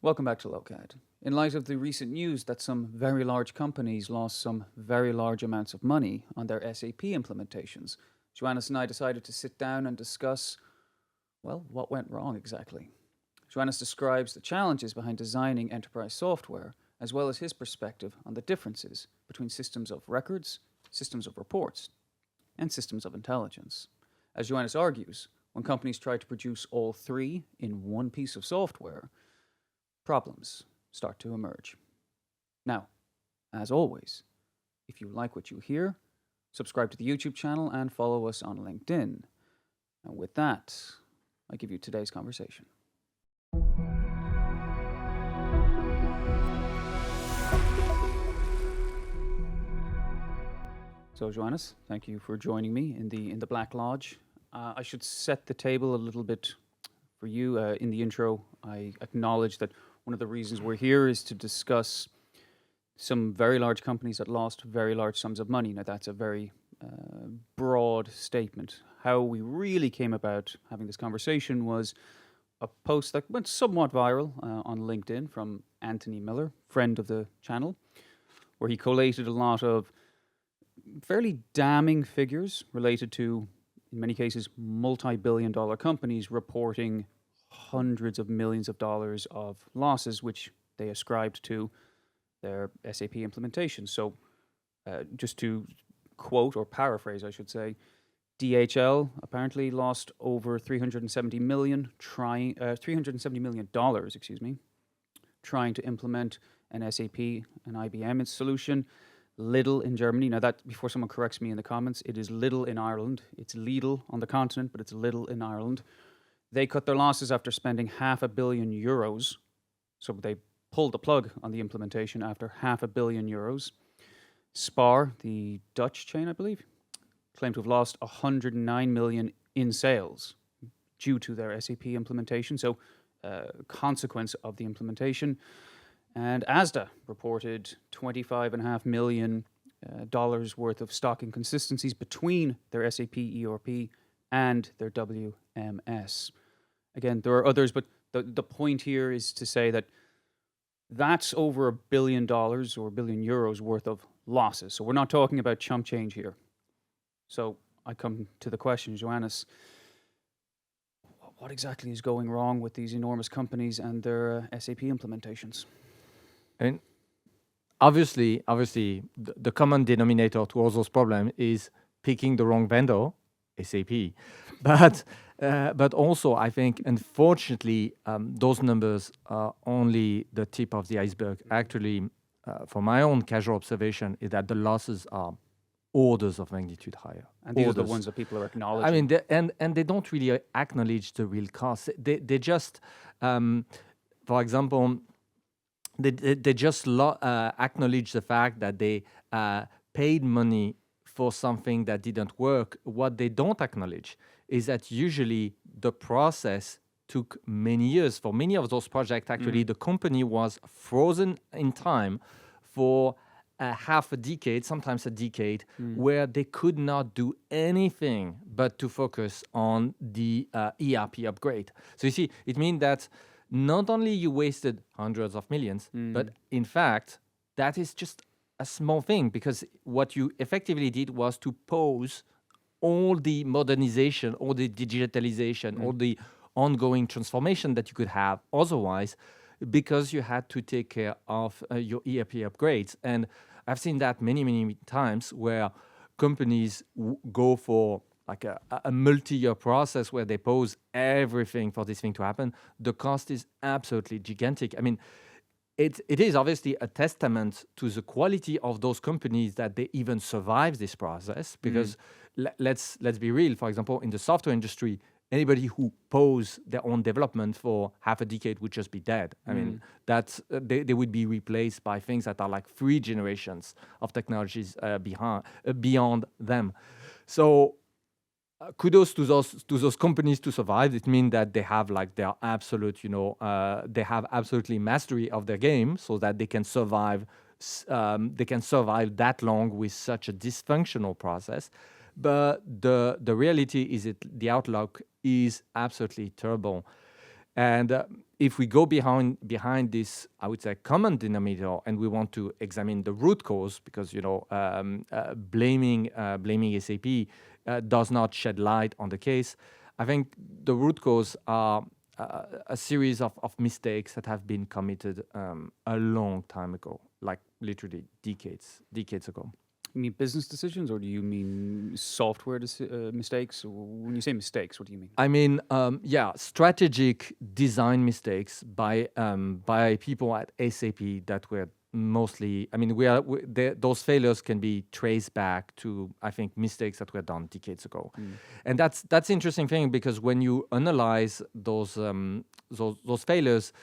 Welcome back to Lokad. In light of the recent news that some very large companies lost some very large amounts of money on their SAP implementations, Joannes and I decided to sit down and discuss, well, what went wrong exactly. Joannes describes the challenges behind designing enterprise software, as well as his perspective on the differences between systems of records, systems of reports, and systems of intelligence. As Joannes argues, when companies try to produce all three in one piece of software, problems start to emerge. Now, as always, if you like what you hear, subscribe to the YouTube channel and follow us on LinkedIn. And with that, I give you today's conversation. So, Joannes, thank you for joining me in the Black Lodge. I should set the table a little bit for you. In the intro, I acknowledge that one of the reasons we're here is to discuss some very large companies that lost very large sums of money. Now, that's a very broad statement. How we really came about having this conversation was a post that went somewhat viral on LinkedIn from Anthony Miller, friend of the channel, where he collated a lot of fairly damning figures related to, in many cases, multi-billion-dollar companies reporting hundreds of millions of dollars of losses, which they ascribed to their SAP implementation. So just to quote or paraphrase, I should say, DHL apparently lost over $370 million, trying to implement an SAP, an IBM solution. Lidl in Germany. Now that, before someone corrects me in the comments, it is Lidl in Ireland. It's Lidl on the continent, but it's Lidl in Ireland. They cut their losses after spending €500 million. So they pulled the plug on the implementation after €500 million. Spar, the Dutch chain, I believe, claimed to have lost 109 million in sales due to their SAP implementation. So consequence of the implementation. And Asda reported $25.5 million worth of stock inconsistencies between their SAP ERP and their WMS. Again, there are others, but the point here is to say that that's over $1 billion or €1 billion worth of losses. So we're not talking about chump change here. So I come to the question, Joannes, what exactly is going wrong with these enormous companies and their SAP implementations? I mean, obviously, the common denominator to all those problems is picking the wrong vendor, SAP. But also, I think, unfortunately, those numbers are only the tip of the iceberg. Actually, from my own casual observation, is that the losses are orders of magnitude higher. And these are the ones that people are acknowledging. I mean, and they don't really acknowledge the real cost. They just, for example, they just acknowledge the fact that they paid money for something that didn't work. What they don't acknowledge is that usually the process took many years. For many of those projects, actually, the company was frozen in time for half a decade, sometimes a decade, where they could not do anything but to focus on the ERP upgrade. So you see, it means that not only you wasted hundreds of millions, but in fact, that is just a small thing, because what you effectively did was to pause all the modernization, all the digitalization, all the ongoing transformation that you could have otherwise, because you had to take care of your ERP upgrades. And I've seen that many, many times where companies go for like a multi-year process where they pause everything for this thing to happen. The cost is absolutely gigantic. I mean, it is obviously a testament to the quality of those companies that they even survive this process. Because let's be real. For example, in the software industry, anybody who pause their own development for half a decade would just be dead. I mean, that's they would be replaced by things that are like 3 generations of technologies beyond them. So kudos to those companies to survive. It means that they have like their absolute, they have absolutely mastery of their game, so that they can survive. They can survive that long with such a dysfunctional process. But the reality is that the outlook is absolutely terrible. And if we go behind this, I would say, common denominator, and we want to examine the root cause, because blaming SAP does not shed light on the case. I think the root cause are a series of mistakes that have been committed a long time ago, like literally decades ago. You mean business decisions, or do you mean software mistakes? When you say mistakes, what do you mean? I mean, strategic design mistakes by people at SAP that were mostly. I mean, those failures can be traced back to, I think, mistakes that were done decades ago, and that's interesting thing, because when you analyze those failures,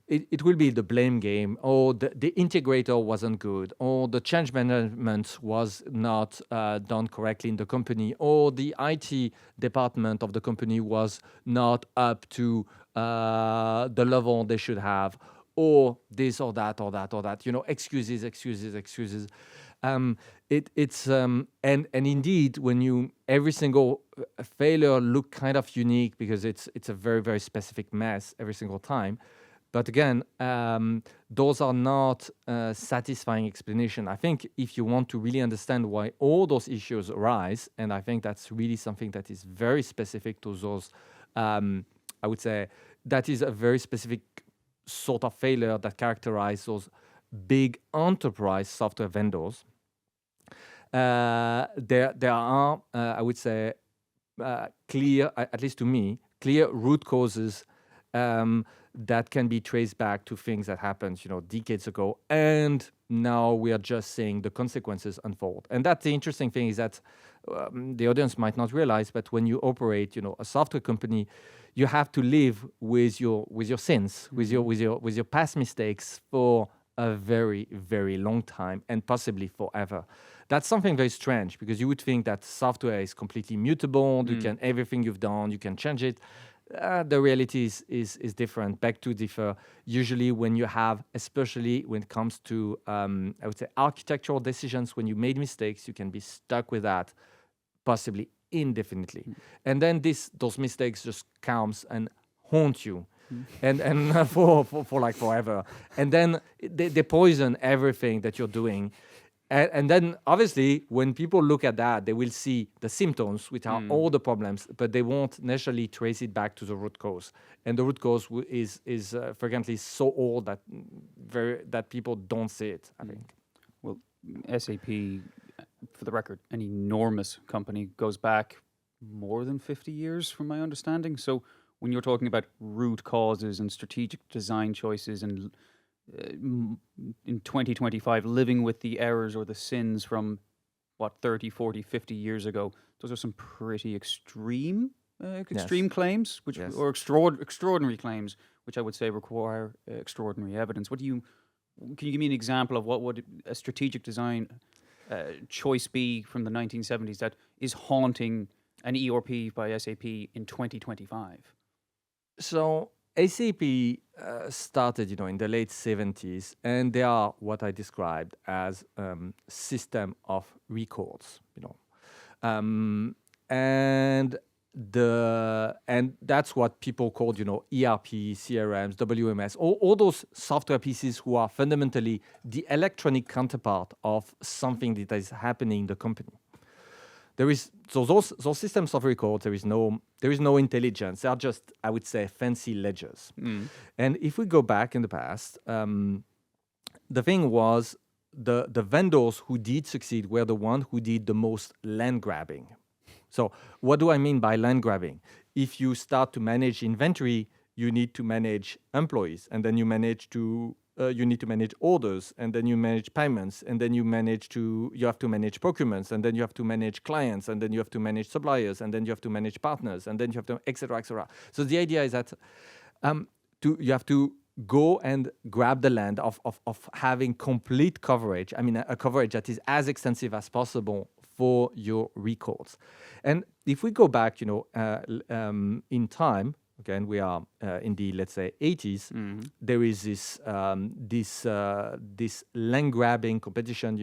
it will be the blame game. Oh, the integrator wasn't good. Or the change management was not done correctly in the company. Or the IT department of the company was not up to the level they should have. Or this or that or that or that. Excuses. And indeed, when every single failure look kind of unique, because it's a very, very specific mess every single time. But again, those are not satisfying explanation. I think if you want to really understand why all those issues arise, and I think that's really something that is very specific to those, I would say that is a very specific sort of failure that characterize those big enterprise software vendors. There are, I would say, clear, at least to me, clear root causes that can be traced back to things that happened, decades ago, and now we are just seeing the consequences unfold. And that's the interesting thing, is that the audience might not realize, but when you operate, a software company, you have to live with your sins, with your past mistakes for a very, very long time, and possibly forever. That's something very strange, because you would think that software is completely mutable. You can, everything you've done, you can change it. The reality is different, back to differ. Usually when you have, especially when it comes to, I would say, architectural decisions, when you made mistakes, you can be stuck with that, possibly indefinitely. And then those mistakes just comes and haunt you. And for like forever. And then they poison everything that you're doing. And then, obviously, when people look at that, they will see the symptoms, which are all the problems, but they won't necessarily trace it back to the root cause. And the root cause is frequently so old that people don't see it, I think. Well, SAP, for the record, an enormous company, goes back more than 50 years, from my understanding. So when you're talking about root causes and strategic design choices and in 2025, living with the errors or the sins from 30, 40, 50 years ago, those are some pretty extreme claims, or extraordinary claims, which I would say require extraordinary evidence. Can you give me an example of what would a strategic design choice be from the 1970s that is haunting an ERP by SAP in 2025? So SAP started, in the late 70s, and they are what I described as system of records, and that's what people called, ERP, CRMs, WMS, all those software pieces who are fundamentally the electronic counterpart of something that is happening in the company. Those systems of records, there is no intelligence. They are just, I would say, fancy ledgers. And if we go back in the past, the thing was the vendors who did succeed were the ones who did the most land grabbing. So what do I mean by land grabbing? If you start to manage inventory, you need to manage employees, and then you need to manage orders, and then you manage payments, and then you have to manage procurements, and then you have to manage clients, and then you have to manage suppliers, and then you have to manage partners, and then you have to, et cetera, et cetera. So the idea is that you have to go and grab the land of having complete coverage. I mean, a coverage that is as extensive as possible for your records. And if we go back, in time, again, we are in the, let's say, 80s. There is this land grabbing competition,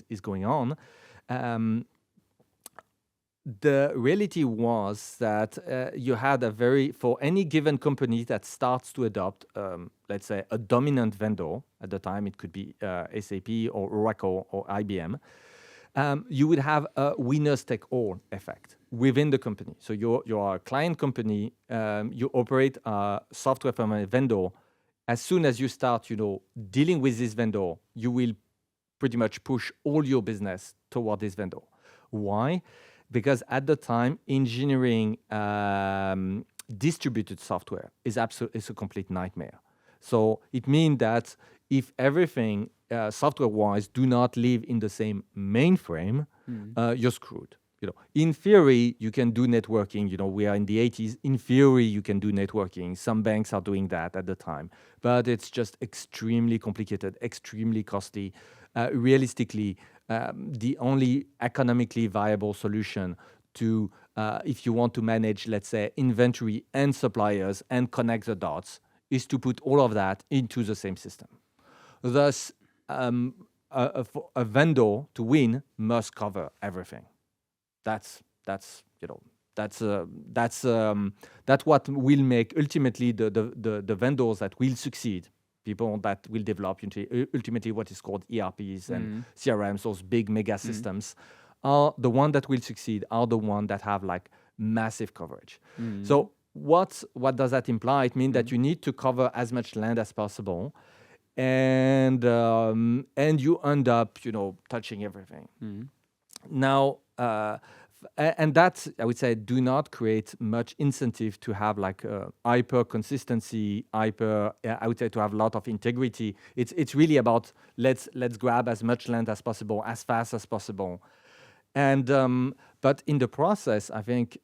is going on. the reality was that you had for any given company that starts to adopt, let's say, a dominant vendor. At the time, it could be SAP or Oracle or IBM. You would have a winners take all effect within the company. So you're a client company, you operate a software from a vendor. As soon as you start, dealing with this vendor, you will pretty much push all your business toward this vendor. Why? Because at the time, engineering distributed software is a complete nightmare. So it means that if everything software-wise do not live in the same mainframe, you're screwed. In theory, you can do networking. We are in the 80s. In theory, you can do networking. Some banks are doing that at the time, but it's just extremely complicated, extremely costly. Realistically, the only economically viable solution to, if you want to manage, let's say, inventory and suppliers and connect the dots, is to put all of that into the same system. Thus, a vendor to win must cover everything. That's what will make ultimately the vendors that will succeed, people that will develop ultimately what is called ERPs and CRMs, those big mega systems, are the one that will succeed, are the one that have like massive coverage. So what does that imply? It means that you need to cover as much land as possible, and you end up touching everything. Now, and that, I would say, do not create much incentive to have like hyper consistency, I would say, to have a lot of integrity. It's really about let's grab as much land as possible, as fast as possible. And but in the process, I think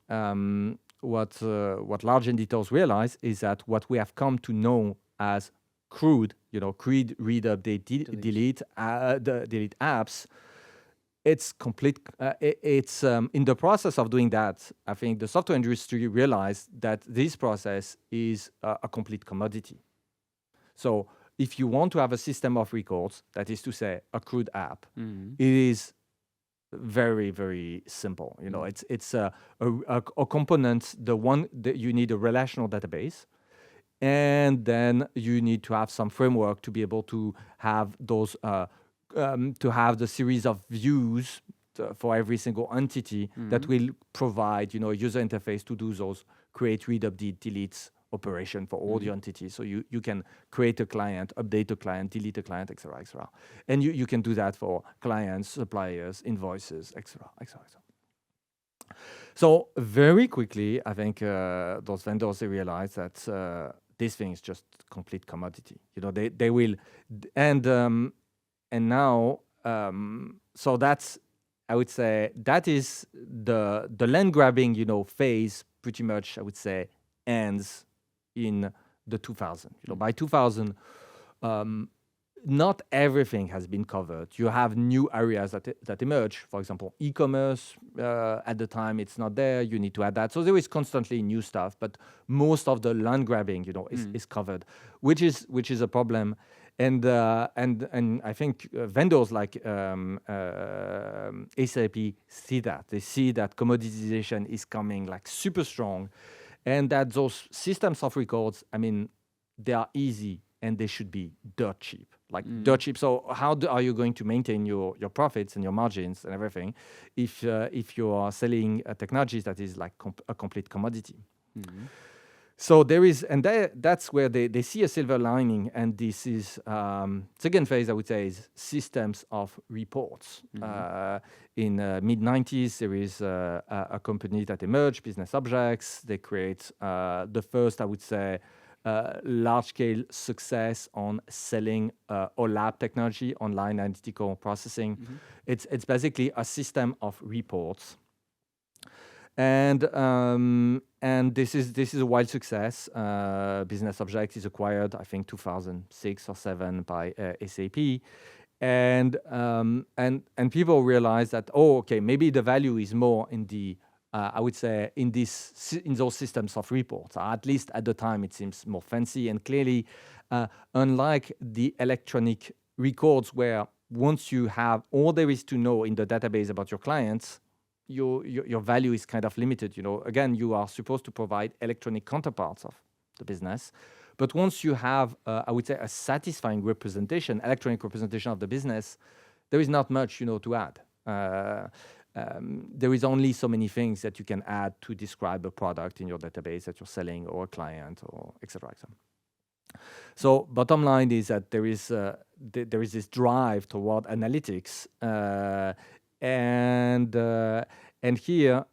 what large editors realize is that what we have come to know as CRUD, create, read, update, delete apps. It's complete. It's in the process of doing that. I think the software industry realized that this process is a complete commodity. So if you want to have a system of records, that is to say, a CRUD app, it is very, very simple. It's a component. The one that you need a relational database, and then you need to have some framework to be able to have those. To have the series of views for every single entity that will provide, a user interface to do those create, read, update, delete operation for all the entities. So you can create a client, update a client, delete a client, etc., etc. And you can do that for clients, suppliers, invoices, etc., etc. So very quickly, I think those vendors, they realize that this thing is just complete commodity. They will, and now, so that's, I would say, that is the land grabbing, phase pretty much, I would say, ends in the 2000. By 2000, not everything has been covered. You have new areas that emerge. For example, e-commerce, at the time, it's not there. You need to add that. So there is constantly new stuff, but most of the land grabbing, is covered, which is a problem. And I think vendors like SAP see that. They see that commoditization is coming like super strong, and that those systems of records, I mean, they are easy and they should be dirt cheap, dirt cheap. So how are you going to maintain your profits and your margins and everything if you are selling technologies that is like a complete commodity? So there is, and that's where they see a silver lining, and this is second phase, I would say, is systems of reports. In mid-90s, there is a company that emerged, Business Objects. They create the first, I would say, large-scale success on selling OLAP technology, online analytical processing. It's basically a system of reports. And this is a wild success. Business Objects is acquired, I think, 2006 or 7 by SAP, and people realize that maybe the value is more in the I would say in those systems of reports. At least at the time, it seems more fancy, and clearly, unlike the electronic records, where once you have all there is to know in the database about your clients, your value is kind of limited. Again, you are supposed to provide electronic counterparts of the business, but once you have, I would say, a satisfying representation, electronic representation of the business, there is not much, to add. There is only so many things that you can add to describe a product in your database that you're selling, or a client, or etc. So bottom line is that there is this drive toward analytics, and here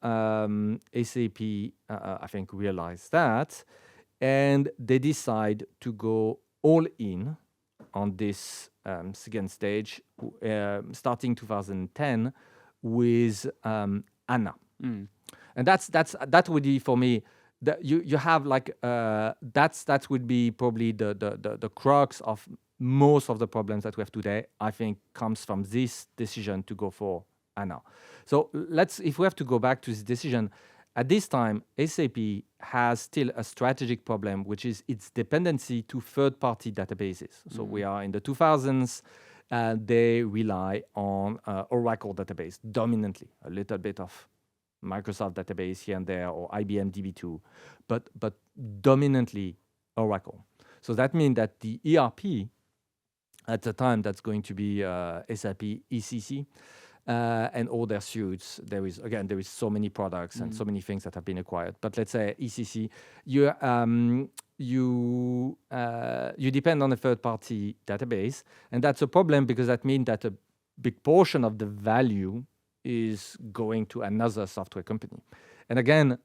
SAP I think realized that, and they decide to go all in on this second stage, starting 2010 with HANA. And that would be, for me, that you have like that would be probably the crux of most of the problems that we have today. I think comes from this decision to go for HANA. So if we have to go back to this decision, at this time SAP has still a strategic problem, which is its dependency to third-party databases. So we are in the 2000s. They rely on Oracle database dominantly, a little bit of Microsoft database here and there, or IBM DB2, but dominantly Oracle. So that means that the ERP at the time, that's going to be SAP ECC and all their suites. There is so many products and so many things that have been acquired. But let's say ECC, you depend on a third-party database, and that's a problem because that means that a big portion of the value is going to another software company. And again,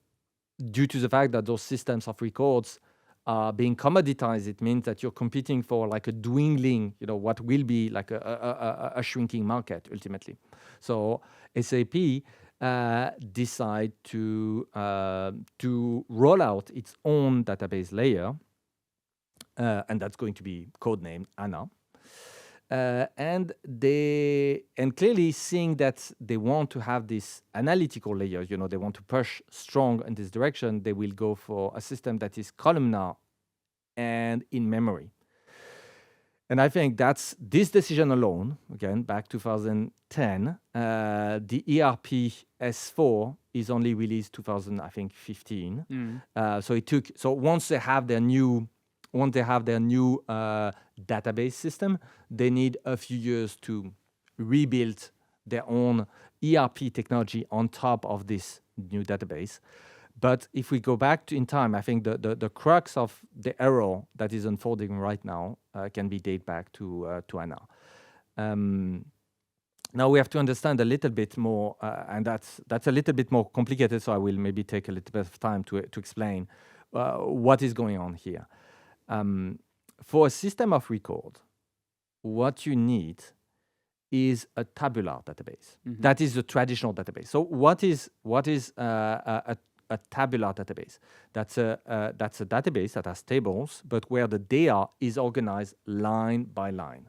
due to the fact that those systems of records are being commoditized, it means that you're competing for like a dwindling, what will be like a shrinking market ultimately. So SAP decide to roll out its own database layer, and that's going to be codenamed HANA. And clearly seeing that they want to have this analytical layer, they want to push strong in this direction, they will go for a system that is columnar and in memory. And I think that's this decision alone, again, back 2010, the ERP S4 is only released 2015. So once they have their new database system, they need a few years to rebuild their own ERP technology on top of this new database. But if we go back in time, I think the crux of the error that is unfolding right now can be dated back to HANA. Now we have to understand a little bit more, and that's a little bit more complicated, so I will maybe take a little bit of time to explain what is going on here. For a system of record, what you need is a tabular database. That is the traditional database. So what is a tabular database? That's a database that has tables, but where the data is organized line by line.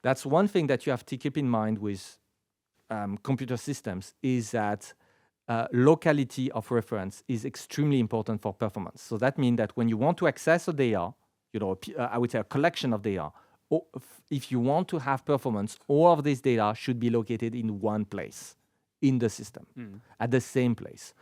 That's one thing that you have to keep in mind with computer systems, is that locality of reference is extremely important for performance. So that means that when you want to access a data, I would say a collection of data, or if you want to have performance, all of this data should be located in one place in the system, at the same place.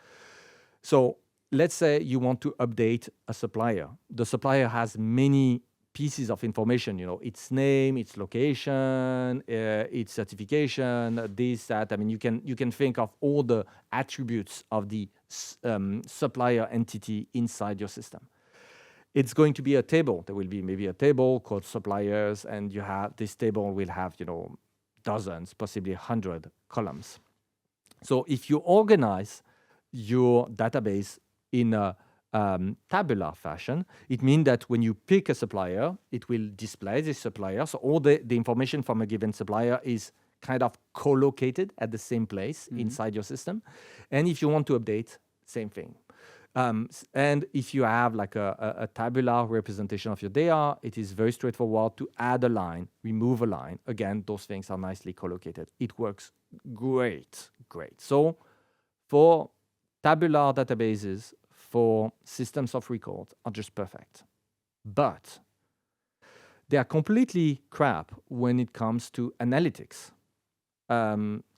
So let's say you want to update a supplier. The supplier has many pieces of information, its name, its location, its certification, this, that. I mean, you can think of all the attributes of the supplier entity inside your system. It's going to be a table. There will be maybe a table called suppliers, and this table will have, dozens, possibly 100 columns. So if you organize your database in a tabular fashion, it means that when you pick a supplier, it will display this supplier. So all the information from a given supplier is kind of co-located at the same place inside your system. And if you want to update, same thing. And if you have like a tabular representation of your data, it is very straightforward to add a line, remove a line. Again, those things are nicely co-located. It works great. So for tabular databases, for systems of record, are just perfect. But they are completely crap when it comes to analytics.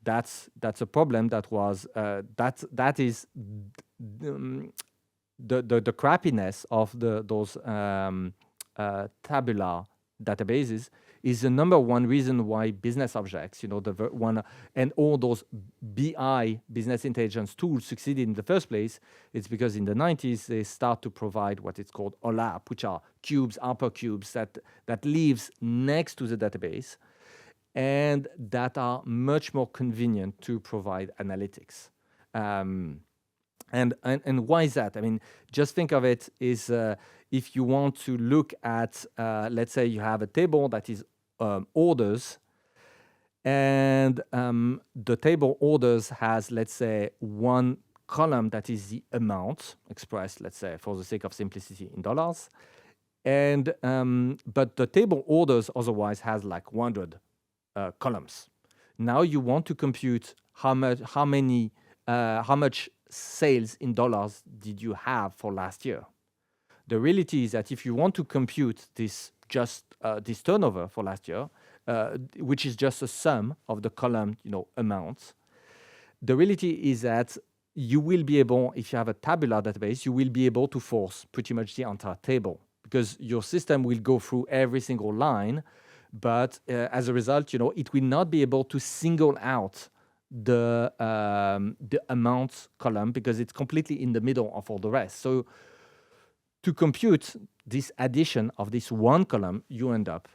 that's a problem that was that is the crappiness of those tabular databases is the number one reason why business objects, the one and all those BI, business intelligence tools succeeded in the first place. It's because in the 90s they start to provide what it's called OLAP, which are cubes, hypercubes that lives next to the database and that are much more convenient to provide analytics. And why is that? I mean, just think of it is if you want to look at, let's say you have a table that is orders, and the table orders has, let's say, one column that is the amount expressed, let's say, for the sake of simplicity, in dollars. And but the table orders otherwise has like 100 columns. Now you want to compute how much sales in dollars did you have for last year. The reality is that if you want to compute this turnover for last year, which is just a sum of the column amounts, the reality is that you will be able, if you have a tabular database, you will be able to force pretty much the entire table because your system will go through every single line, but as a result, it will not be able to single out the amounts column because it's completely in the middle of all the rest. So to compute this addition of this one column, you end up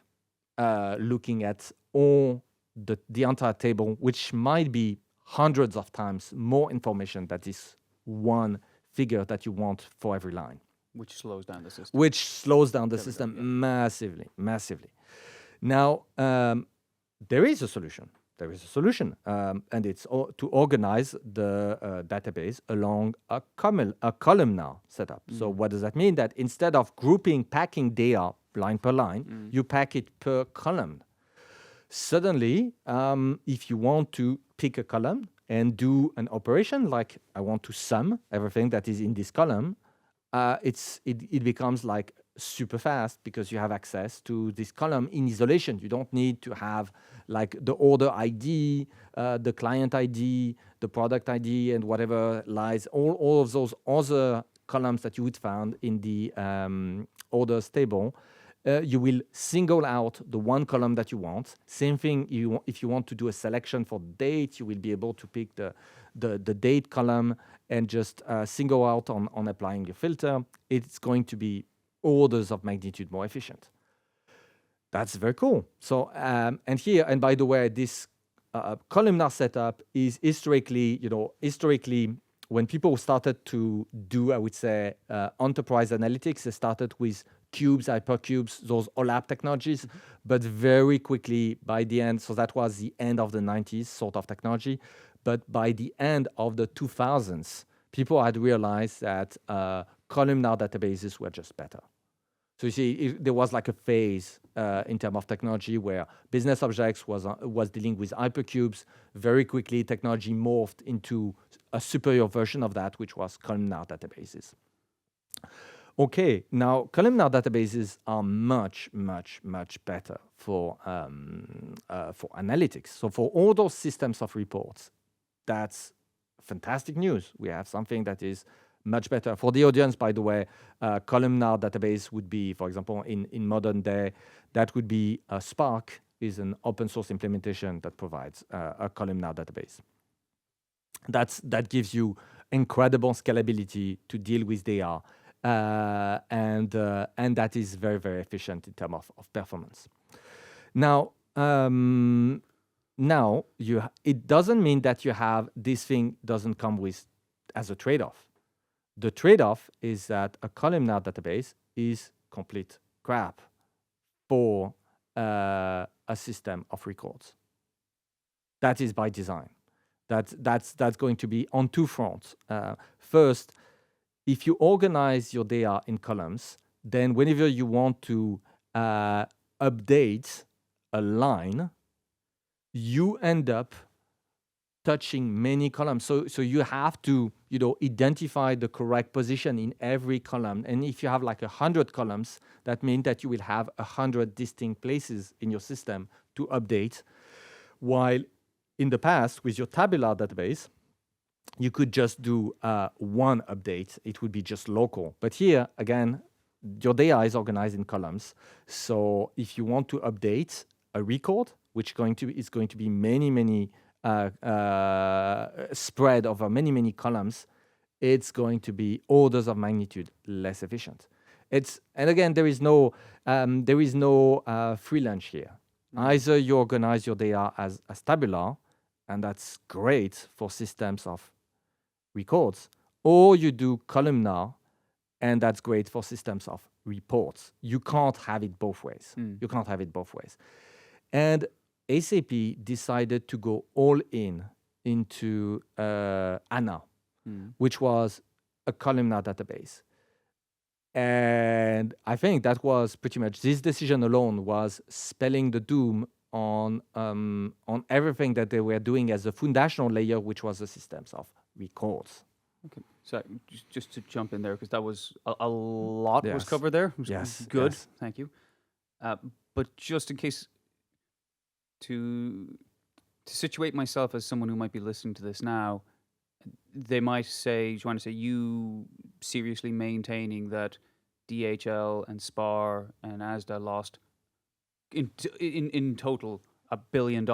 looking at all the entire table, which might be hundreds of times more information than this one figure that you want for every line. Which slows down the system. Which slows down the system massively. Now, there is a solution. And it's to organize the database along a columnar setup. So what does that mean? That instead of packing data line per line, you pack it per column. Suddenly, if you want to pick a column and do an operation like I want to sum everything that is in this column, it becomes like super fast because you have access to this column in isolation. You don't need to have like the order ID, the client ID, the product ID, and whatever lies, all of those other columns that you would find in the orders table. You will single out the one column that you want. Same thing, if you want to do a selection for date, you will be able to pick the date column and just single out on applying your filter. It's going to be orders of magnitude more efficient. That's very cool. So, and by the way, this columnar setup is historically, when people started to do, I would say, enterprise analytics, they started with cubes, hypercubes, those OLAP technologies, but very quickly by the end, so that was the end of the 90s sort of technology, but by the end of the 2000s, people had realized that columnar databases were just better. So you see, there was like a phase in terms of technology where business objects was dealing with hypercubes. Very quickly, technology morphed into a superior version of that, which was columnar databases. Okay, now columnar databases are much, much, much better for analytics. So for all those systems of reports, that's fantastic news. We have something that is much better. For the audience, by the way, columnar database would be, for example, in modern day, that would be Spark is an open source implementation that provides a columnar database. That gives you incredible scalability to deal with data, and that is very, very efficient in terms of performance. Now, it doesn't mean that you have this thing doesn't come with as a trade-off. The trade-off is that a columnar database is complete crap for a system of records. That is by design. That's going to be on two fronts. First, if you organize your data in columns, then whenever you want to update a line, you end up touching many columns. So you have to, identify the correct position in every column. And if you have like 100 columns, that means that you will have 100 distinct places in your system to update. While in the past, with your tabular database, you could just do one update. It would be just local. But here, again, your data is organized in columns. So if you want to update a record, which is going to be many spread over many columns, it's going to be orders of magnitude less efficient. And again, there is no free lunch here. Either you organize your data as tabular, and that's great for systems of records, or you do columnar, and that's great for systems of reports. You can't have it both ways. You can't have it both ways. And SAP decided to go all into HANA, which was a columnar database. And I think that was pretty much, this decision alone was spelling the doom on everything that they were doing as a foundational layer, which was the systems of records. Okay, so just to jump in there, because that was a lot was Yes. covered there. It was Yes, good. yes. Thank you. But just in case, to situate myself as someone who might be listening to this now, they might say, Joannes, are you seriously maintaining that DHL and Spar and Asda lost in total $1 billion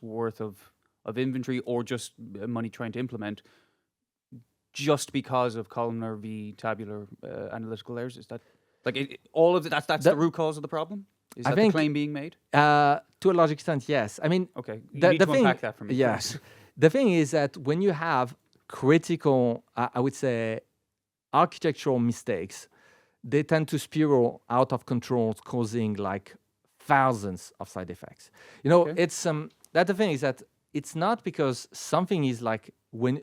worth of inventory, or just money trying to implement, just because of columnar v tabular analytical layers? Is that like all of that's the root cause of the problem? Is that the claim being made? To a large extent, yes. I mean, okay, you need to unpack that for me. Yes. The thing is that when you have critical, I would say, architectural mistakes, they tend to spiral out of control, causing like thousands of side effects. It's that the thing is that it's not because something is like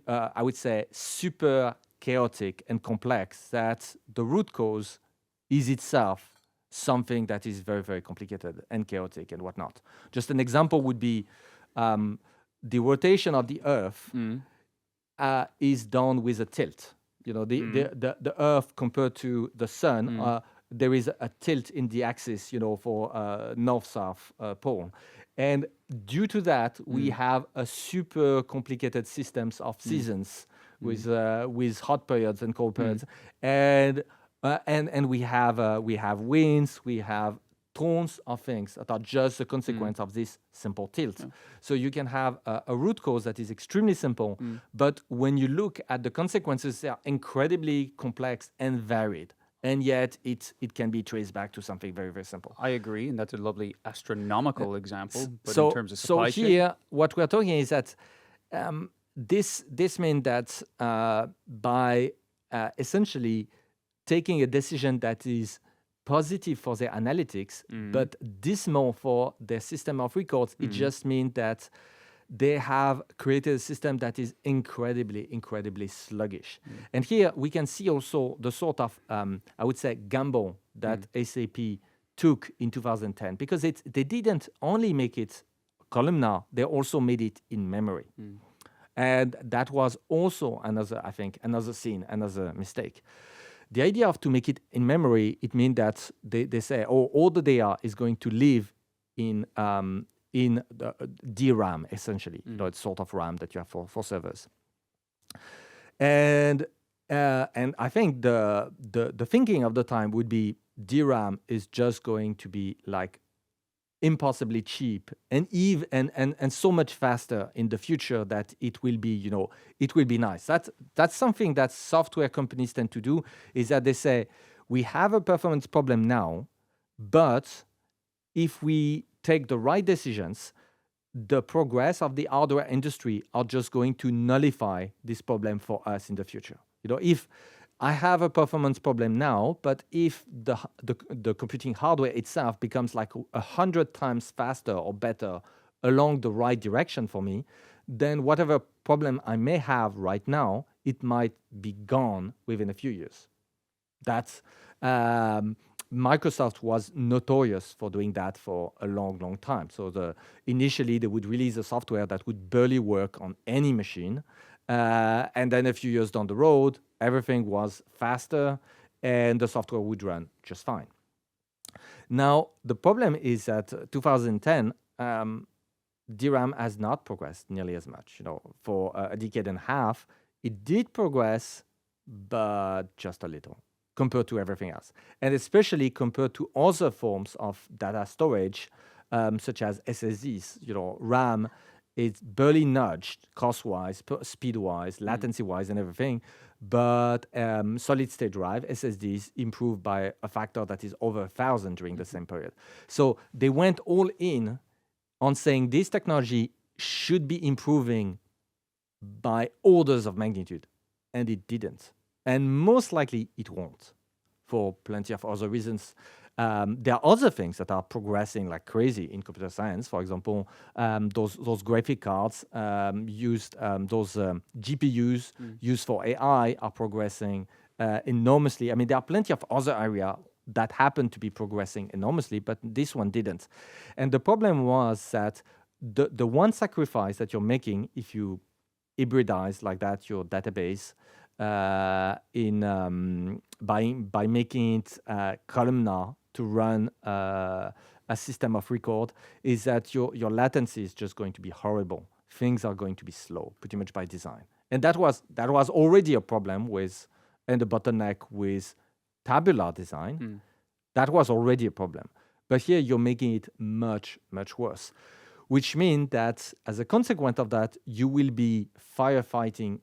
I would say super chaotic and complex that the root cause is itself something that is very, very complicated and chaotic and whatnot. Just an example would be the rotation of the Earth is done with a tilt. The Earth compared to the Sun, there is a tilt in the axis, for north-south pole. And due to that, we have a super complicated systems of seasons with hot periods and cold periods. And we have winds, we have tons of things that are just a consequence of this simple tilt. So you can have a root cause that is extremely simple, but when you look at the consequences, they are incredibly complex and varied. And yet it can be traced back to something very, very simple. I agree, and that's a lovely astronomical example. But So, in terms of supply chain, here, what we're talking is that this means that by essentially taking a decision that is positive for their analytics, but dismal for their system of records, it just means that they have created a system that is incredibly sluggish. And here we can see also the sort of, I would say, gamble that SAP took in 2010, because they didn't only make it columnar, they also made it in memory. And that was also another mistake. The idea of to make it in memory, it means that they say, all the data is going to live in the DRAM, essentially. It's sort of RAM that you have for servers. And I think the thinking of the time would be DRAM is just going to be like impossibly cheap and so much faster in the future that it will be nice. That's something that software companies tend to do, is that they say, we have a performance problem now, but if we take the right decisions, the progress of the hardware industry are just going to nullify this problem for us in the future. If I have a performance problem now, but if the computing hardware itself becomes like 100 times faster or better along the right direction for me, then whatever problem I may have right now, it might be gone within a few years. That's Microsoft was notorious for doing that for a long time. So initially they would release a software that would barely work on any machine. And then a few years down the road, everything was faster and the software would run just fine. Now, the problem is that 2010, DRAM has not progressed nearly as much. For a decade and a half, it did progress, but just a little compared to everything else, and especially compared to other forms of data storage, such as SSDs. RAM is barely nudged cost-wise, speed-wise, latency-wise, and everything. But solid-state drive SSDs improved by a factor that is over 1,000 during the same period. So they went all in on saying this technology should be improving by orders of magnitude, and it didn't. And most likely it won't, for plenty of other reasons. There are other things that are progressing like crazy in computer science. For example, those graphic cards those GPUs used for AI are progressing enormously. I mean, there are plenty of other areas that happen to be progressing enormously, but this one didn't. And the problem was that the one sacrifice that you're making if you hybridize like that your database by making it columnar to run a system of record is that your latency is just going to be horrible. Things are going to be slow, pretty much by design. And that was already a problem and a bottleneck with tabular design. That was already a problem. But here you're making it much, much worse, which means that as a consequence of that, you will be firefighting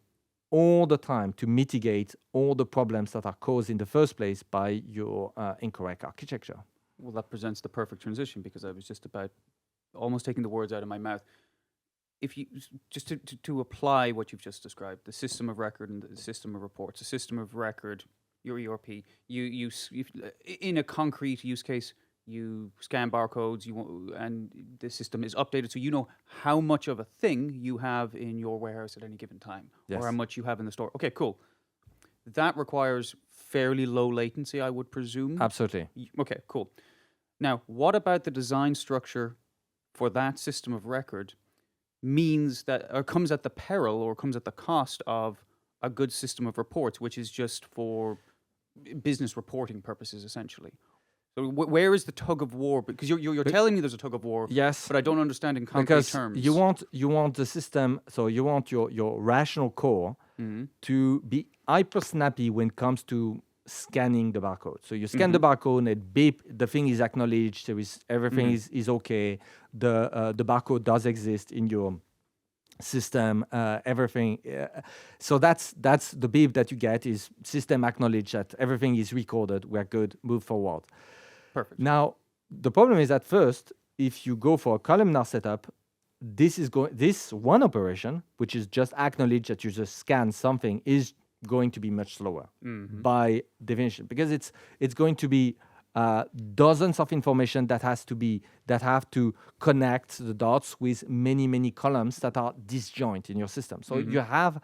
all the time to mitigate all the problems that are caused in the first place by your incorrect architecture. Well, that presents the perfect transition, because I was just about almost taking the words out of my mouth. If you just to apply what you've just described, the system of record and the system of reports, the system of record, your ERP, you in a concrete use case, you scan barcodes, and the system is updated, so you know how much of a thing you have in your warehouse at any given time, yes, or how much you have in the store. Okay, cool. That requires fairly low latency, I would presume. Absolutely. Okay, cool. Now, what about the design structure for that system of record means that, or comes at the peril, or comes at the cost of a good system of reports, which is just for business reporting purposes, essentially? So where is the tug of war? Because you're telling me there's a tug of war, yes, but I don't understand in concrete terms. You want the system, so you want your rational core to be hyper snappy when it comes to scanning the barcode. So you scan the barcode and it beep, the thing is acknowledged, everything is okay, the barcode does exist in your system, everything. So that's the beep that you get, is system acknowledge that everything is recorded, we're good, move forward. Perfect. Now, the problem is that first, if you go for a columnar setup, this one operation, which is just acknowledge that you just scan something, is going to be much slower by definition, because it's going to be dozens of information that have to connect the dots with many columns that are disjoint in your system. So you have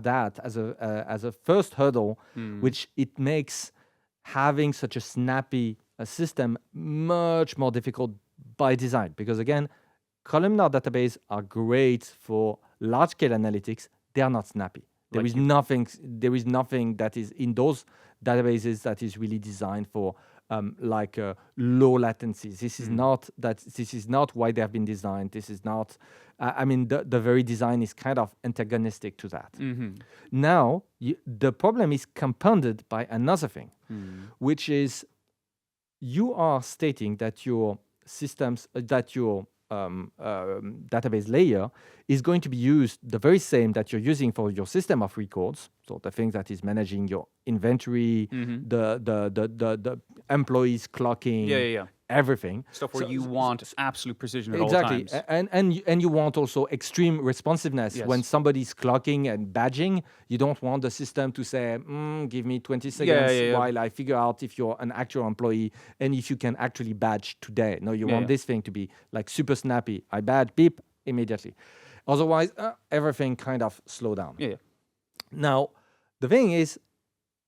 that as a first hurdle, which it makes having such a snappy system much more difficult by design, because again, columnar databases are great for large-scale analytics. They are not snappy. There is nothing that is in those databases that is really designed for low latency. This is not why they have been designed. This is not. The very design is kind of antagonistic to that. Now, the problem is compounded by another thing, which is you are stating that your systems, that your database layer is going to be used the very same that you're using for your system of records. So the thing that is managing your inventory, the employees clocking, everything. Stuff where you want absolute precision at exactly. all times. And you want also extreme responsiveness. Yes. When somebody's clocking and badging, you don't want the system to say, give me 20 seconds while I figure out if you're an actual employee and if you can actually badge today. No, you want this thing to be like super snappy. I badge, beep, immediately. Otherwise, everything kind of slow down. Now, the thing is,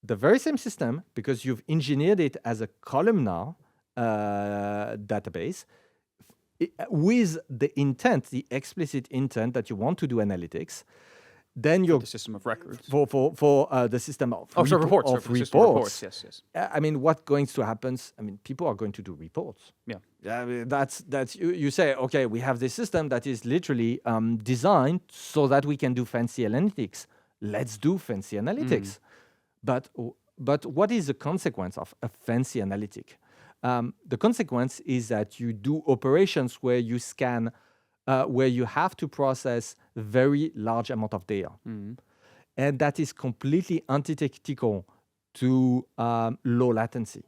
the very same system, because you've engineered it as a columnar database, with the intent, the explicit intent that you want to do analytics, then you're the system of records for the system of reports. Yes. What's going to happen? People are going to do reports. I mean, that's you say, okay, we have this system that is literally designed so that we can do fancy analytics. Let's do fancy analytics. But what is the consequence of a fancy analytic? The consequence is that you do operations where you scan, where you have to process very large amount of data, and that is completely antithetical to low latency.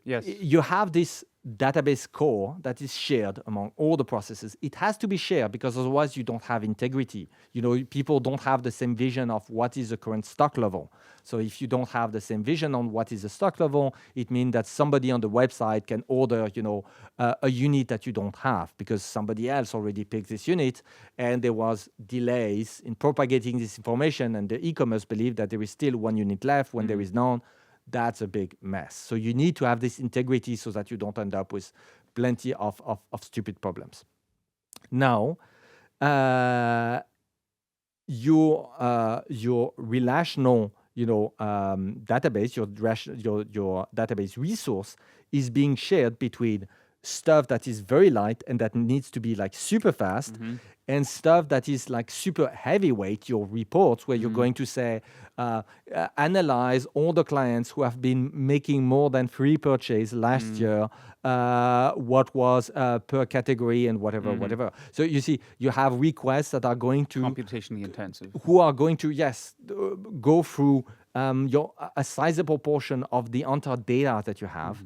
Yes. You have this database core that is shared among all the processes. It has to be shared because otherwise you don't have integrity. You know, people don't have the same vision of what is the current stock level. So if you don't have the same vision on what is the stock level, it means that somebody on the website can order, you know, a unit that you don't have because somebody else already picked this unit, and there was delays in propagating this information, and the e-commerce believed that there is still one unit left when there is none. That's a big mess. So you need to have this integrity so that you don't end up with plenty of stupid problems. Now, your relational, you know, database, your database resource is being shared between stuff that is very light and that needs to be like super fast, and stuff that is like super heavyweight, your reports where you're going to say, analyze all the clients who have been making more than 3 purchases last year, what was per category and whatever. So you see, you have requests that are going to Computationally intensive. who are going to, go through a sizable portion of the entire data that you have.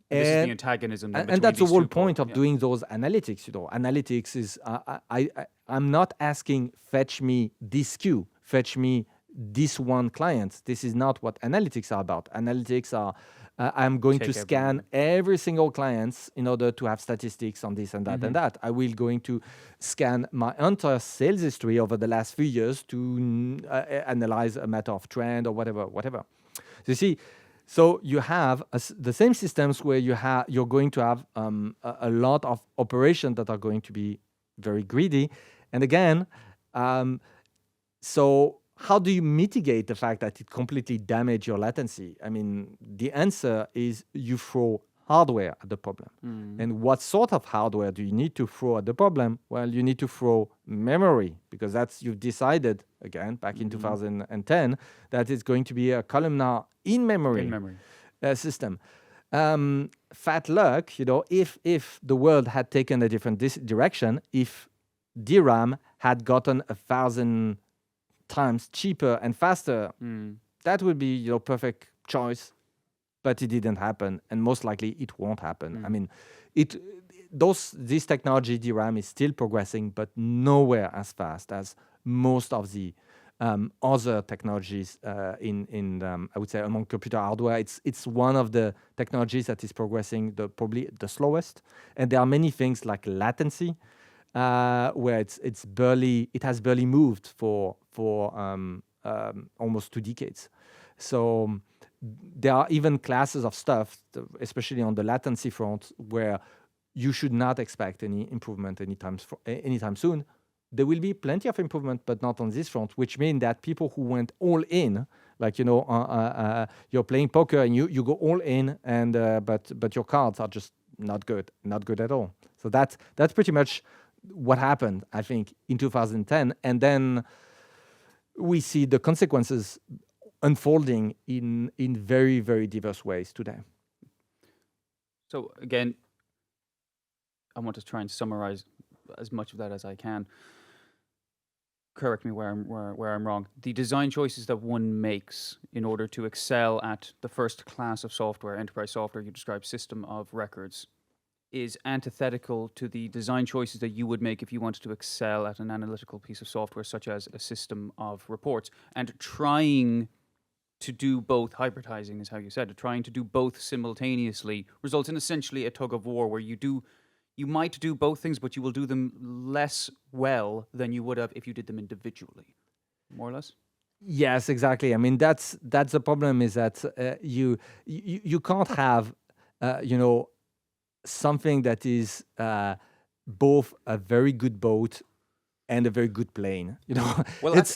This is the antagonism. And that's the whole point of doing those analytics. You know, analytics is I'm not asking fetch me this queue, fetch me this one client. This is not what analytics are about. Analytics are I'm going to scan every single client in order to have statistics on this and that and that. I will going to scan my entire sales history over the last few years to analyze a matter of trend or whatever. So you see. So you have the same systems where you're going to have a lot of operations that are going to be very greedy. And again, so how do you mitigate the fact that it completely damages your latency? I mean, the answer is you throw hardware at the problem. And what sort of hardware do you need to throw at the problem? Well, you need to throw memory, because that's, you've decided, again, back in 2010, that it's going to be a columnar in-memory system. Fat luck, you know, if the world had taken a different direction, if DRAM had gotten 1,000 times cheaper and faster, that would be your perfect choice. But it didn't happen, and most likely it won't happen. I mean, this technology, DRAM, is still progressing, but nowhere as fast as most of the other technologies in I would say among computer hardware. It's one of the technologies that is progressing probably the slowest. And there are many things like latency, where it has barely moved for almost 2 decades. So there are even classes of stuff, especially on the latency front, where you should not expect any improvement anytime soon. There will be plenty of improvement, but not on this front, which means that people who went all in, like, you know, you're playing poker and you go all in, and but your cards are just not good at all. So that's pretty much what happened, I think, in 2010, and then we see the consequences unfolding in very, very diverse ways today. So again, I want to try and summarize as much of that as I can. Correct me where I'm wrong. The design choices that one makes in order to excel at the first class of software, enterprise software you described, system of records, is antithetical to the design choices that you would make if you wanted to excel at an analytical piece of software, such as a system of reports. And trying to do both, hybridizing is how you said it, trying to do both simultaneously results in essentially a tug-of-war where you might do both things, but you will do them less well than you would have if you did them individually, more or less. Yes, exactly. I mean, that's the problem, is that you can't have something that is both a very good boat and a very good plane. You know, well, it's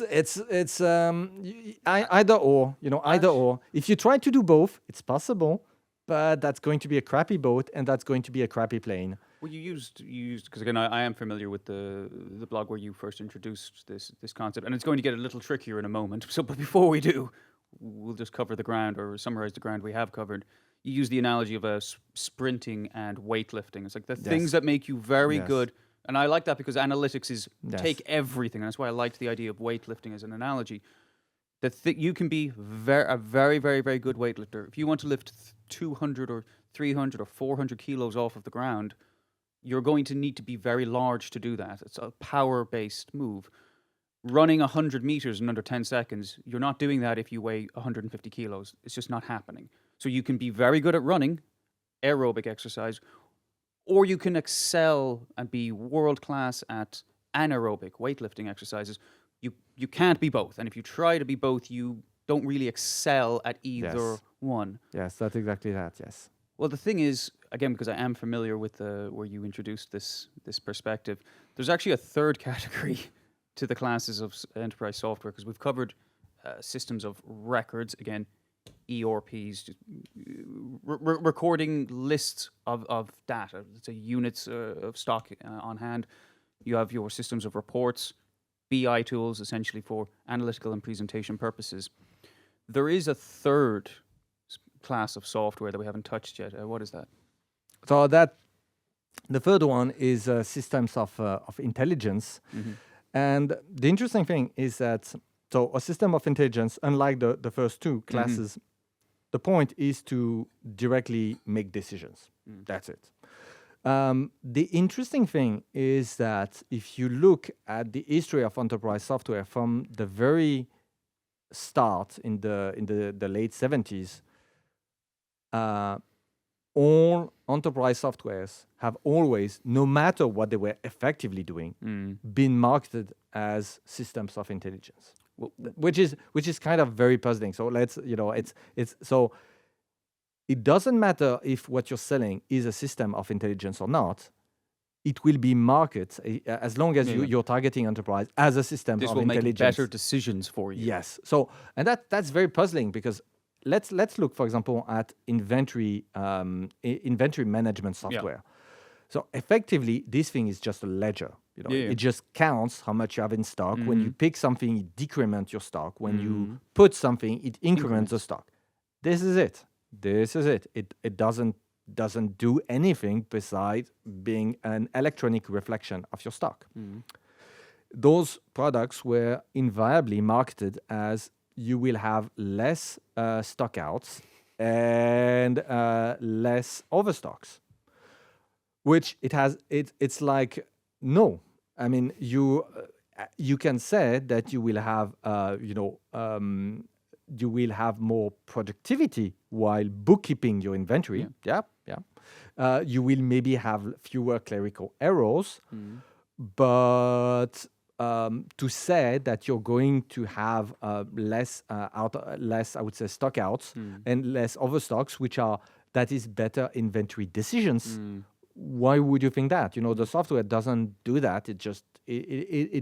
either or. You know, either or. If you try to do both, it's possible, but that's going to be a crappy boat, and that's going to be a crappy plane. Well, you used because again, I am familiar with the blog where you first introduced this concept, and it's going to get a little trickier in a moment. So, but before we do, we'll just cover the ground or summarize the ground we have covered. You use the analogy of sprinting and weightlifting. It's like the things that make you very good, and I like that because analytics is take everything. And that's why I liked the idea of weightlifting as an analogy. You can be a very, very, very good weightlifter. If you want to lift 200 or 300 or 400 kilos off of the ground, you're going to need to be very large to do that. It's a power-based move. Running 100 meters in under 10 seconds, you're not doing that if you weigh 150 kilos. It's just not happening. So you can be very good at running, aerobic exercise, or you can excel and be world-class at anaerobic weightlifting exercises. You can't be both. And if you try to be both, you don't really excel at either one. Yes, that's exactly that, yes. Well, the thing is, again, because I am familiar with where you introduced this perspective, there's actually a third category to the classes of enterprise software, because we've covered systems of records, again, ERPs, just, recording lists of data, let's say units of stock on hand. You have your systems of reports, BI tools, essentially for analytical and presentation purposes. There is a third class of software that we haven't touched yet. What is that? So the third one is systems of intelligence. Mm-hmm. And the interesting thing is that, so a system of intelligence, unlike the first two classes, the point is to directly make decisions. That's it. The interesting thing is that if you look at the history of enterprise software from the very start in the late 70s, all enterprise softwares have always, no matter what they were effectively doing, been marketed as systems of intelligence, which is kind of very puzzling. So so it doesn't matter if what you're selling is a system of intelligence or not. It will be marketed as long as you're targeting enterprise as a system of intelligence. This will make better decisions for you. Yes. So, and that's very puzzling because let's look, for example, at inventory management software. So effectively, this thing is just a ledger. It just counts how much you have in stock. When you pick something, it decrements your stock. When you put something, it increments the stock. This is it. It doesn't do anything besides being an electronic reflection of your stock. Those products were invariably marketed as you will have less stockouts and less overstocks, which it's like, no. I mean, you can say that you will have you will have more productivity while bookkeeping your inventory. You will maybe have fewer clerical errors, but to say that you're going to have less, I would say, stockouts and less overstocks, that is better inventory decisions. Why would you think that? The software doesn't do that. It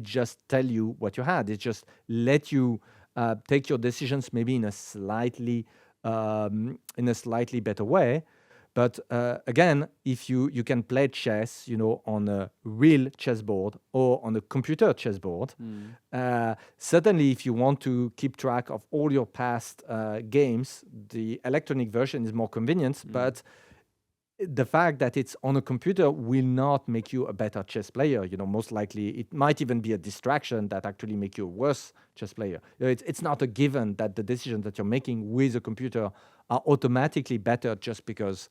just tell you what you had. It just let you take your decisions maybe in a slightly better way. But again, if you can play chess, on a real chessboard or on a computer chessboard, certainly if you want to keep track of all your past games, the electronic version is more convenient. But the fact that it's on a computer will not make you a better chess player. Most likely it might even be a distraction that actually make you a worse chess player. It's not a given that the decisions that you're making with a computer are automatically better just because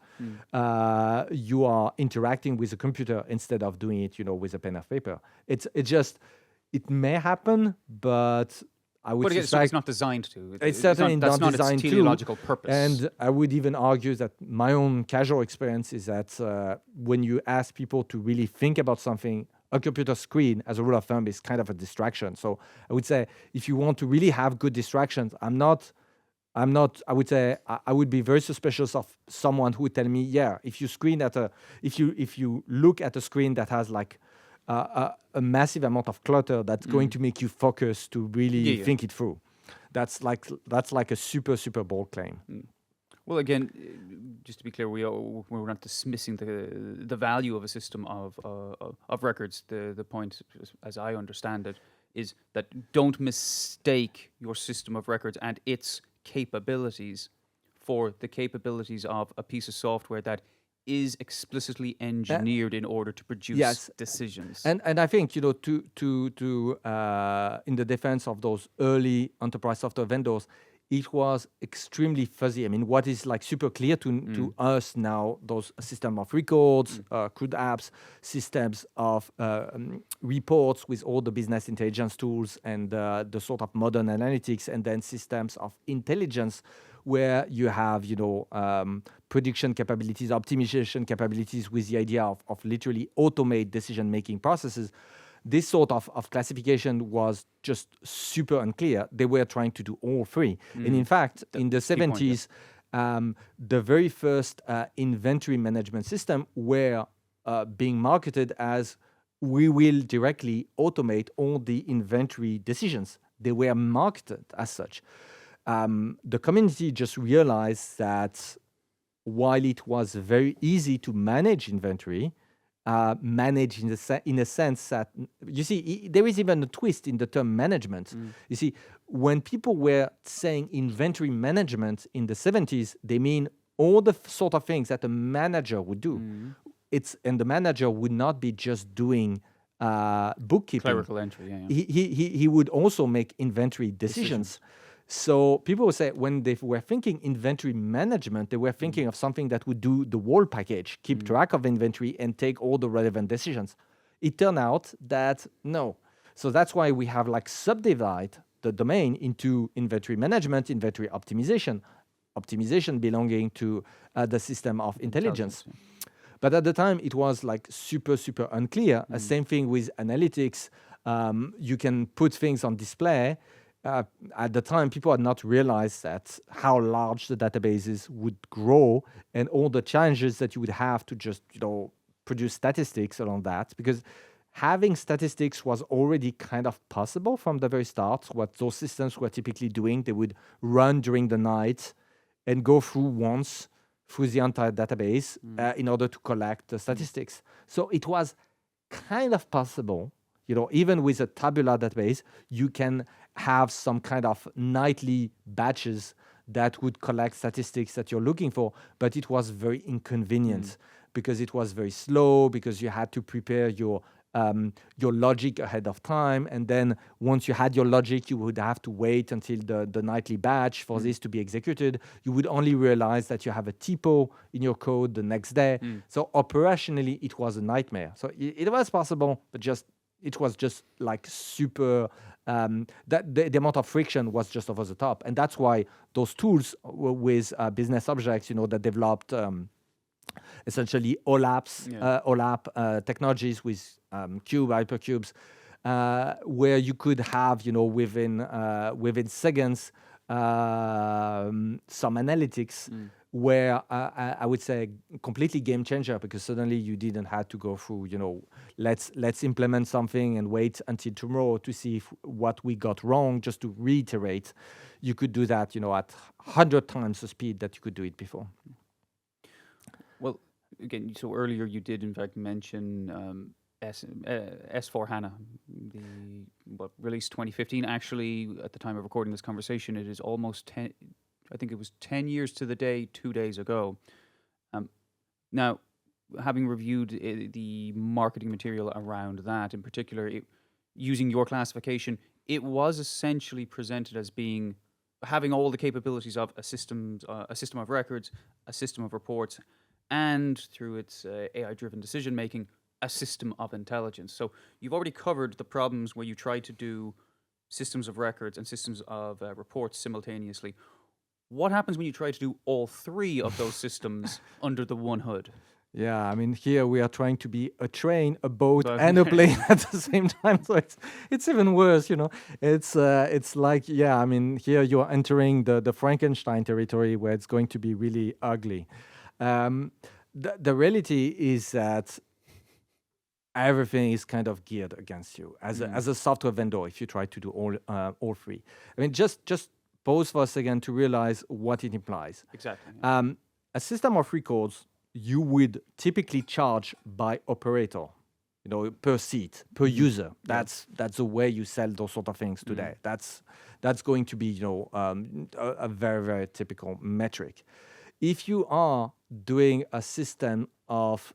you are interacting with a computer instead of doing it, with a pen and paper. It may happen, but I would suspect it's not designed to. It's certainly not designed to. That's not its teleological purpose. And I would even argue that my own casual experience is that when you ask people to really think about something, a computer screen, as a rule of thumb, is kind of a distraction. So I would say if you want to really have good distractions, I would say I would be very suspicious of someone who would tell me, if you look at a screen that has like a massive amount of clutter, that's going to make you focus to really think it through. That's like a super, super bold claim. Well, again, just to be clear, we're not dismissing the value of a system of records. The point, as I understand it, is that don't mistake your system of records and its capabilities for the capabilities of a piece of software that is explicitly engineered in order to produce Yes. decisions. And I think, to in the defense of those early enterprise software vendors, it was extremely fuzzy. I mean, what is like super clear to us now, those system of records, CRUD apps, systems of reports with all the business intelligence tools and the sort of modern analytics, and then systems of intelligence where you have, prediction capabilities, optimization capabilities with the idea of literally automate decision-making processes. This sort of classification was just super unclear. They were trying to do all three. And in fact, in the 70s, the very first inventory management system were being marketed as we will directly automate all the inventory decisions. They were marketed as such. The community just realized that while it was very easy to manage inventory, manage in a sense that, you see, there is even a twist in the term management. You see, when people were saying inventory management in the 70s, they mean all the sort of things that a manager would do. And the manager would not be just doing bookkeeping. Clerical entry, yeah. He would also make inventory decisions. So people would say when they were thinking inventory management, they were thinking of something that would do the whole package, keep track of inventory and take all the relevant decisions. It turned out that no. So that's why we have like subdivide the domain into inventory management, inventory optimization belonging to the system of intelligence. But at the time, it was like super, super unclear. Same thing with analytics. You can put things on display. At the time, people had not realized that how large the databases would grow and all the challenges that you would have to just, produce statistics around that. Because having statistics was already kind of possible from the very start. What those systems were typically doing, they would run during the night and go through once through the entire database in order to collect the statistics. So it was kind of possible, even with a tabular database, you can have some kind of nightly batches that would collect statistics that you're looking for, but it was very inconvenient because it was very slow, because you had to prepare your logic ahead of time, and then once you had your logic, you would have to wait until the nightly batch for this to be executed. You would only realize that you have a typo in your code the next day. So operationally, it was a nightmare. So it was possible, but it was just like super. That the amount of friction was just over the top, and that's why those tools with business objects, that developed essentially OLAP technologies with hypercubes, where you could have, within seconds, some analytics. Where I would say completely game changer, because suddenly you didn't have to go through, let's implement something and wait until tomorrow to see what we got wrong, just to reiterate. You could do that, at 100 times the speed that you could do it before. Well, again, so earlier you did in fact mention S4HANA, released 2015. Actually, at the time of recording this conversation, it is almost 10. I think it was 10 years to the day, 2 days ago. Now, having reviewed the marketing material around that, in particular, using your classification, it was essentially presented as having all the capabilities of a system of records, a system of reports, and through its AI-driven decision-making, a system of intelligence. So you've already covered the problems where you try to do systems of records and systems of reports simultaneously. What happens when you try to do all three of those systems under the one hood? Yeah, I mean, here we are trying to be a train, a boat, and a plane at the same time. So it's even worse, It's like, I mean, here you are entering the Frankenstein territory where it's going to be really ugly. The reality is that everything is kind of geared against you as a software vendor if you try to do all three. I mean, just pause for a second to realize what it implies. Exactly. Yeah. A system of records you would typically charge by operator, per seat, per user. That's the way you sell those sort of things today. That's going to be a very, very typical metric. If you are doing a system of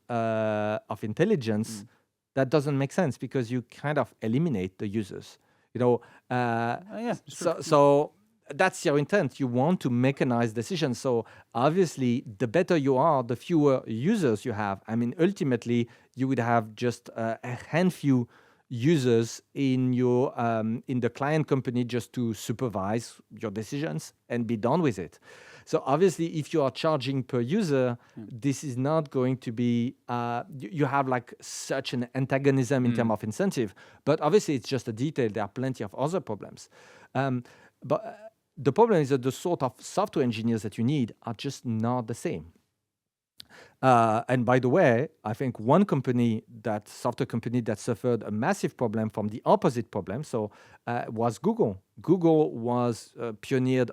intelligence, that doesn't make sense because you kind of eliminate the users. So that's your intent. You want to mechanize decisions. So obviously, the better you are, the fewer users you have. I mean, ultimately, you would have just a handful users in your in the client company just to supervise your decisions and be done with it. So obviously, if you are charging per user, this is not going to be. You have like such an antagonism in terms of incentive. But obviously, it's just a detail. There are plenty of other problems. But the problem is that the sort of software engineers that you need are just not the same. And by the way, I think one software company that suffered a massive problem from the opposite problem, was Google. Google was pioneered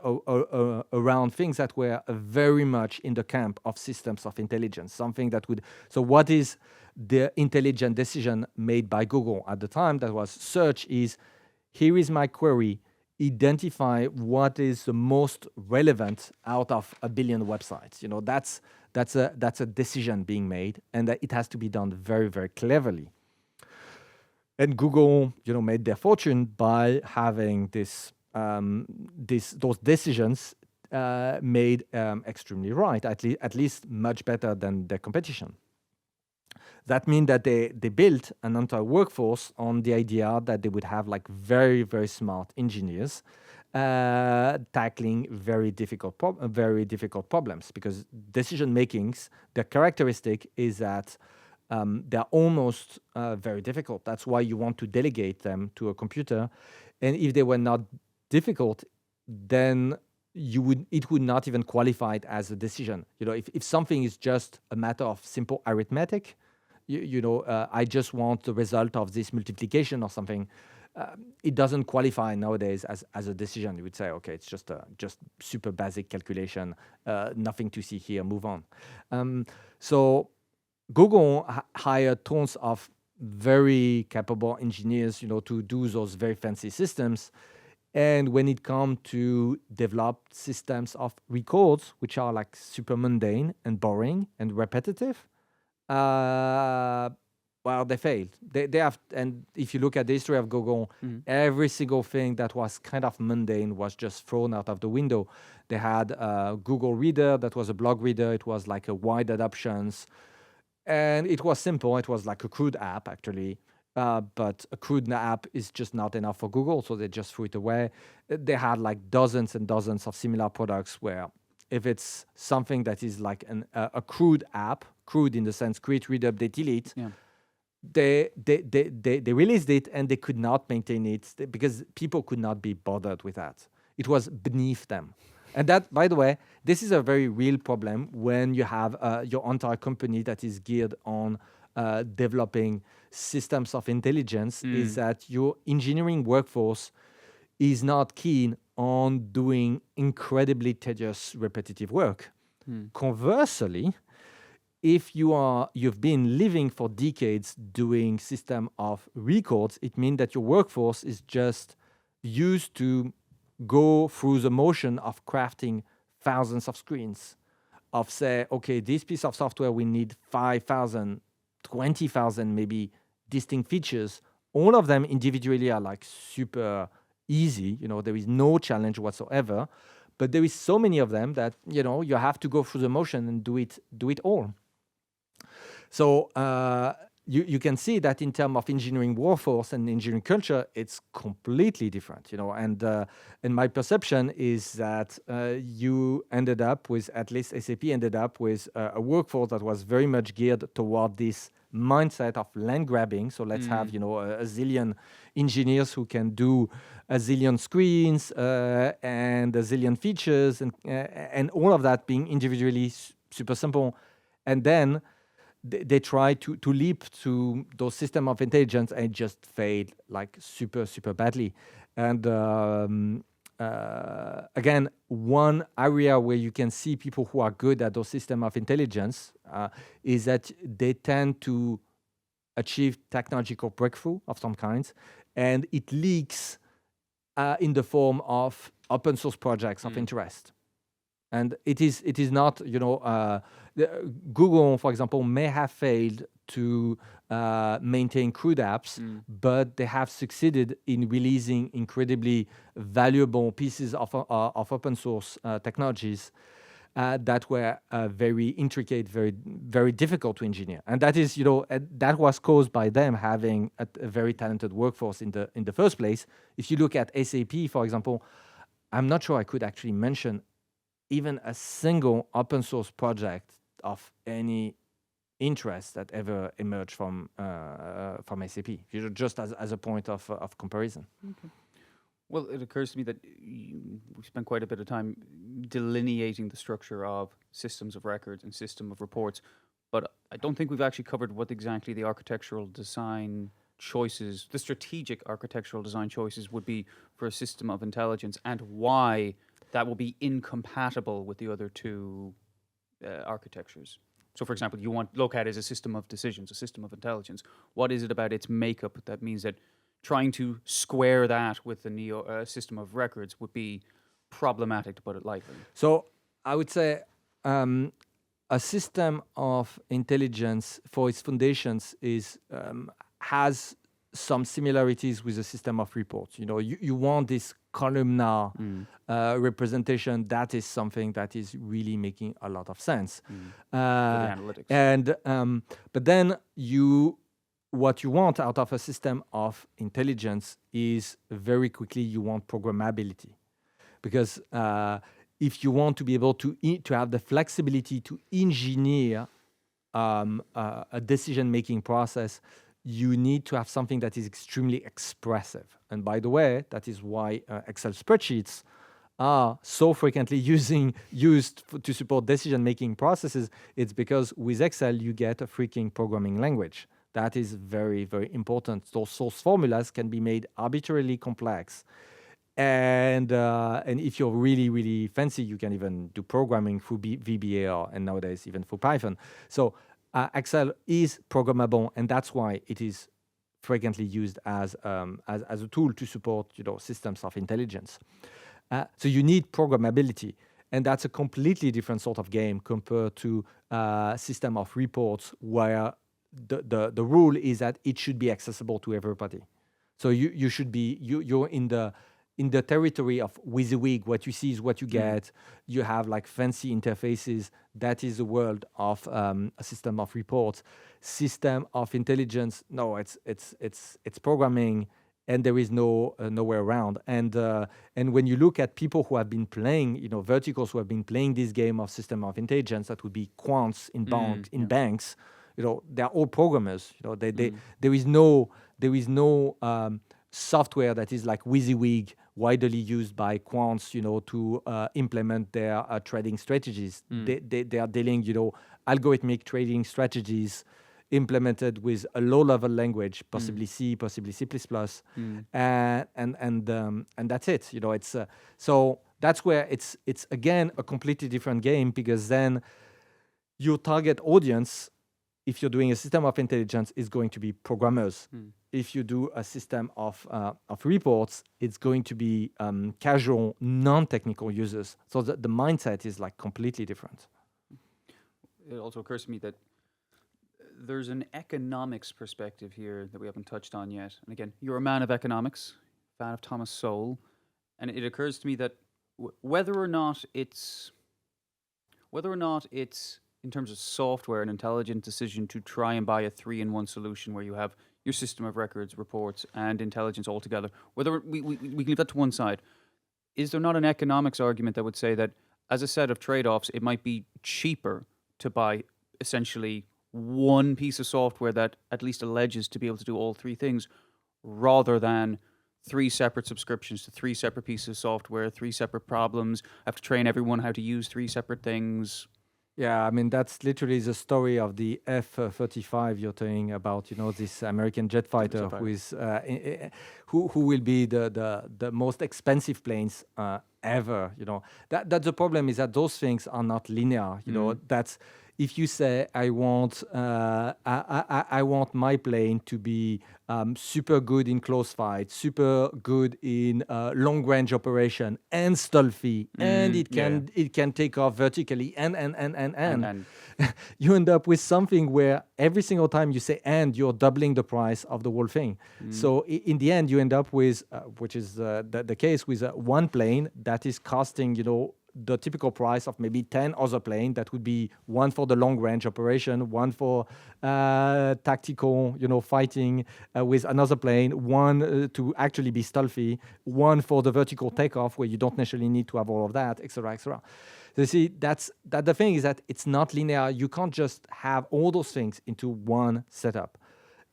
around things that were very much in the camp of systems of intelligence, something that would... So what is the intelligent decision made by Google at the time? That was search is, here is my query, identify what is the most relevant out of a billion websites. That's a decision being made, and that it has to be done very, very cleverly. And Google, made their fortune by having those decisions made extremely right, at least much better than their competition. That means that they built an entire workforce on the idea that they would have like very, very smart engineers tackling very difficult problems, because decision makings, the characteristic is that they're almost very difficult. That's why you want to delegate them to a computer. And if they were not difficult, then it would not even qualify as a decision. If something is just a matter of simple arithmetic, I just want the result of this multiplication or something. It doesn't qualify nowadays as a decision. You would say, okay, it's just super basic calculation, nothing to see here, move on. So Google hired tons of very capable engineers, to do those very fancy systems. And when it comes to develop systems of records, which are like super mundane and boring and repetitive, well, they failed. They have, and if you look at the history of Google, every single thing that was kind of mundane was just thrown out of the window. They had a Google Reader that was a blog reader. It was like a wide adoptions, and it was simple. It was like a crude app, actually. But a crude app is just not enough for Google, so they just threw it away. They had like dozens and dozens of similar products where if it's something that is like a crude app, crude in the sense create, read, update, delete, they released it and they could not maintain it because people could not be bothered with that. It was beneath them. And that, by the way, this is a very real problem when you have your entire company that is geared on developing systems of intelligence, is that your engineering workforce is not keen on doing incredibly tedious, repetitive work. Conversely, if you've been living for decades doing system of records, it means that your workforce is just used to go through the motion of crafting thousands of screens, of say, okay, this piece of software, we need 5,000, 20,000 maybe distinct features. All of them individually are like super easy. There is no challenge whatsoever. But there is so many of them that, you have to go through the motion and do it all. So you can see that in terms of engineering workforce and engineering culture, it's completely different, and my perception is that you ended up with, at least SAP ended up with a workforce that was very much geared toward this mindset of land grabbing. So let's have, a zillion engineers who can do a zillion screens and a zillion features and all of that being individually super simple. And then they try to leap to those system of intelligence and just failed like super, super badly. And again, one area where you can see people who are good at those systems of intelligence is that they tend to achieve technological breakthrough of some kinds, and it leaks in the form of open source projects of interest. And it is not, Google, for example, may have failed to maintain crude apps, but they have succeeded in releasing incredibly valuable pieces of open source technologies that were very intricate, very, very difficult to engineer. And that is, that was caused by them having a very talented workforce in the first place. If you look at SAP, for example, I'm not sure I could actually mention even a single open source project of any interest that ever emerged from SAP, just as a point of comparison. Okay. Well, it occurs to me that we spent quite a bit of time delineating the structure of systems of records and system of reports, but I don't think we've actually covered what exactly the architectural design choices, the strategic architectural design choices would be for a system of intelligence, and why that will be incompatible with the other two architectures. So, for example, you want Lokad as a system of decisions, a system of intelligence. What is it about its makeup that means that trying to square that with the system of records would be problematic, to put it lightly? So I would say a system of intelligence for its foundations has some similarities with a system of reports. You want this columnar representation. That is something that is really making a lot of sense. For the analytics. But then what you want out of a system of intelligence is very quickly you want programmability, because if you want to be able to have the flexibility to engineer a decision-making process, you need to have something that is extremely expressive. And by the way, that is why Excel spreadsheets are so frequently used to support decision-making processes. It's because with Excel, you get a freaking programming language. That is very, very important. Those source formulas can be made arbitrarily complex. And if you're really, really fancy, you can even do programming through VBA and nowadays even through Python. So Excel is programmable, and that's why it is frequently used as a tool to support systems of intelligence. So you need programmability, and that's a completely different sort of game compared to a system of reports where the rule is that it should be accessible to everybody. So you're in the territory of WYSIWYG. What you see is what you get. You have like fancy interfaces. That is the world of a system of reports. System of intelligence, no, it's programming, and there is no way around. And when you look at people who have been playing, verticals who have been playing this game of system of intelligence, that would be quants in banks. They're all programmers. There is no software that is like WYSIWYG, widely used by quants, to implement their trading strategies. They are dealing, algorithmic trading strategies implemented with a low-level language, possibly C, possibly C++, and that's it. So that's where it's again a completely different game, because then your target audience, if you're doing a system of intelligence, is going to be programmers. If you do a system of reports, it's going to be casual, non-technical users. So the mindset is like completely different. It also occurs to me that there's an economics perspective here that we haven't touched on yet. And again, you're a man of economics, fan of Thomas Sowell, and it occurs to me that whether or not it's in terms of software, an intelligent decision to try and buy a 3-in-1 solution where you have your system of records, reports, and intelligence all together, whether we can leave that to one side, is there not an economics argument that would say that as a set of trade-offs, it might be cheaper to buy essentially one piece of software that at least alleges to be able to do all three things, rather than 3 separate subscriptions to 3 separate pieces of software, 3 separate problems, have to train everyone how to use 3 separate things? Yeah, I mean that's literally the story of the F-35 you're talking about. This American jet fighter who is who will be the most expensive planes ever. That the problem is that those things are not linear. That's if you say I want I want my plane to be super good in close fight, super good in long range operation, and stealthy, and it can take off vertically, and you end up with something where every single time you say "and," you're doubling the price of the whole thing. So in the end, you end up with, which is the case with one plane that is costing, the typical price of maybe 10 other planes. That would be one for the long range operation, one for tactical, fighting with another plane, one to actually be stealthy, one for the vertical takeoff where you don't necessarily need to have all of that, etc., etc. So you see, that the thing is that it's not linear. You can't just have all those things into one setup.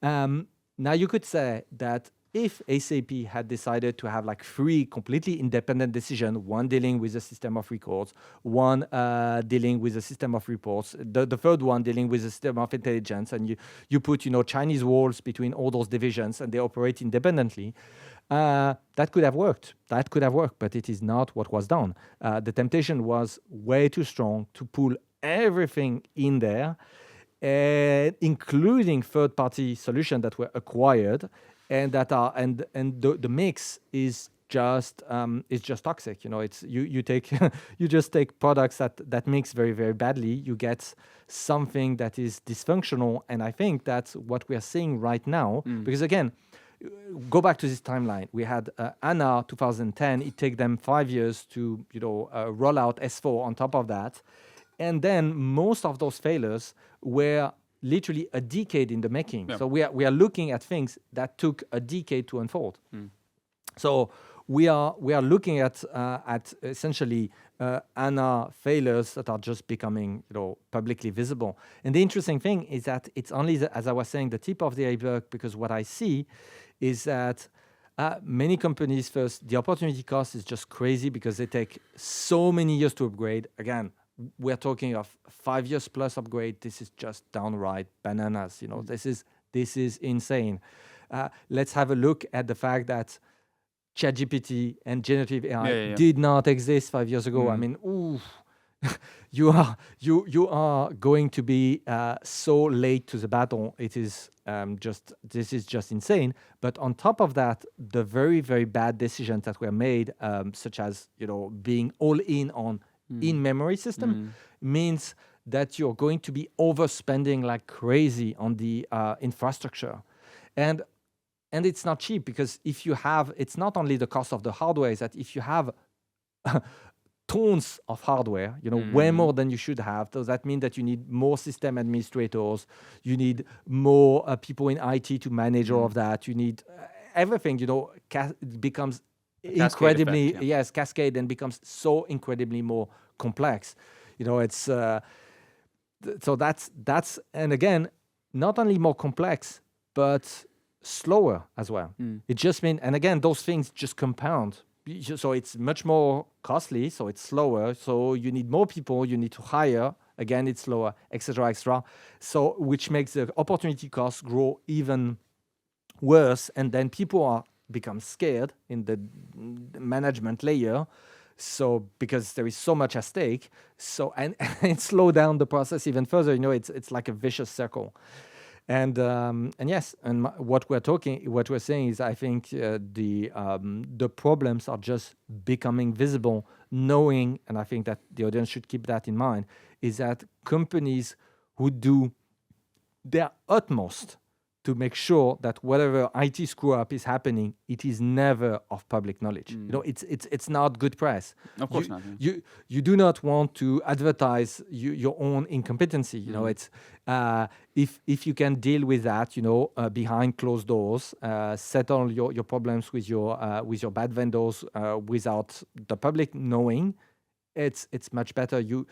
Now you could say that if SAP had decided to have like 3 completely independent decisions, one dealing with a system of records, one dealing with a system of reports, the third one dealing with a system of intelligence, and you put Chinese walls between all those divisions and they operate independently, that could have worked. But it is not what was done. The temptation was way too strong to pull everything in there, including third-party solutions that were acquired, and that are and the mix is just toxic. It's you take you just take products that mix very, very badly. You get something that is dysfunctional, and I think that's what we are seeing right now. Because again, go back to this timeline. We had HANA 2010. It took them 5 years to roll out S4 on top of that, and then most of those failures were literally a decade in the making. Yeah. So we are looking at things that took a decade to unfold. So we are looking at essentially HANA failures that are just becoming publicly visible. And the interesting thing is that it's only as I was saying, the tip of the iceberg, because what I see is that many companies, first, the opportunity cost is just crazy because they take so many years to upgrade. Again, we're talking of 5 years plus upgrade. This is just downright bananas. This is insane. Let's have a look at the fact that ChatGPT and generative AI did not exist 5 years ago. I mean, you are going to be so late to the battle. It is this is just insane. But on top of that, the very, very bad decisions that were made, such as being all in on in-memory system, means that you're going to be overspending like crazy on the infrastructure. And it's not cheap, because if you have, it's not only the cost of the hardware, is that if you have tons of hardware, way more than you should have, so that means that you need more system administrators, you need more people in IT to manage all of that, you need everything, it becomes incredibly effect, cascade, and becomes so incredibly more complex. It's so that's and again, not only more complex but slower as well. It just means, and again, those things just compound. So it's much more costly, so it's slower, so you need more people, you need to hire, again it's slower, etc. So which makes the opportunity cost grow even worse, and then people become scared in the management layer, so because there is so much at stake, so and it slow down the process even further. It's like a vicious circle. And yes, and what we're saying is, I think the problems are just becoming visible, knowing, and I think that the audience should keep that in mind, is that companies who do their utmost to make sure that whatever IT screw up is happening, it is never of public knowledge. It's not good press. Of course not. You do not want to advertise your own incompetency. It's if you can deal with that, behind closed doors, settle your problems with your bad vendors without the public knowing, it's much better. You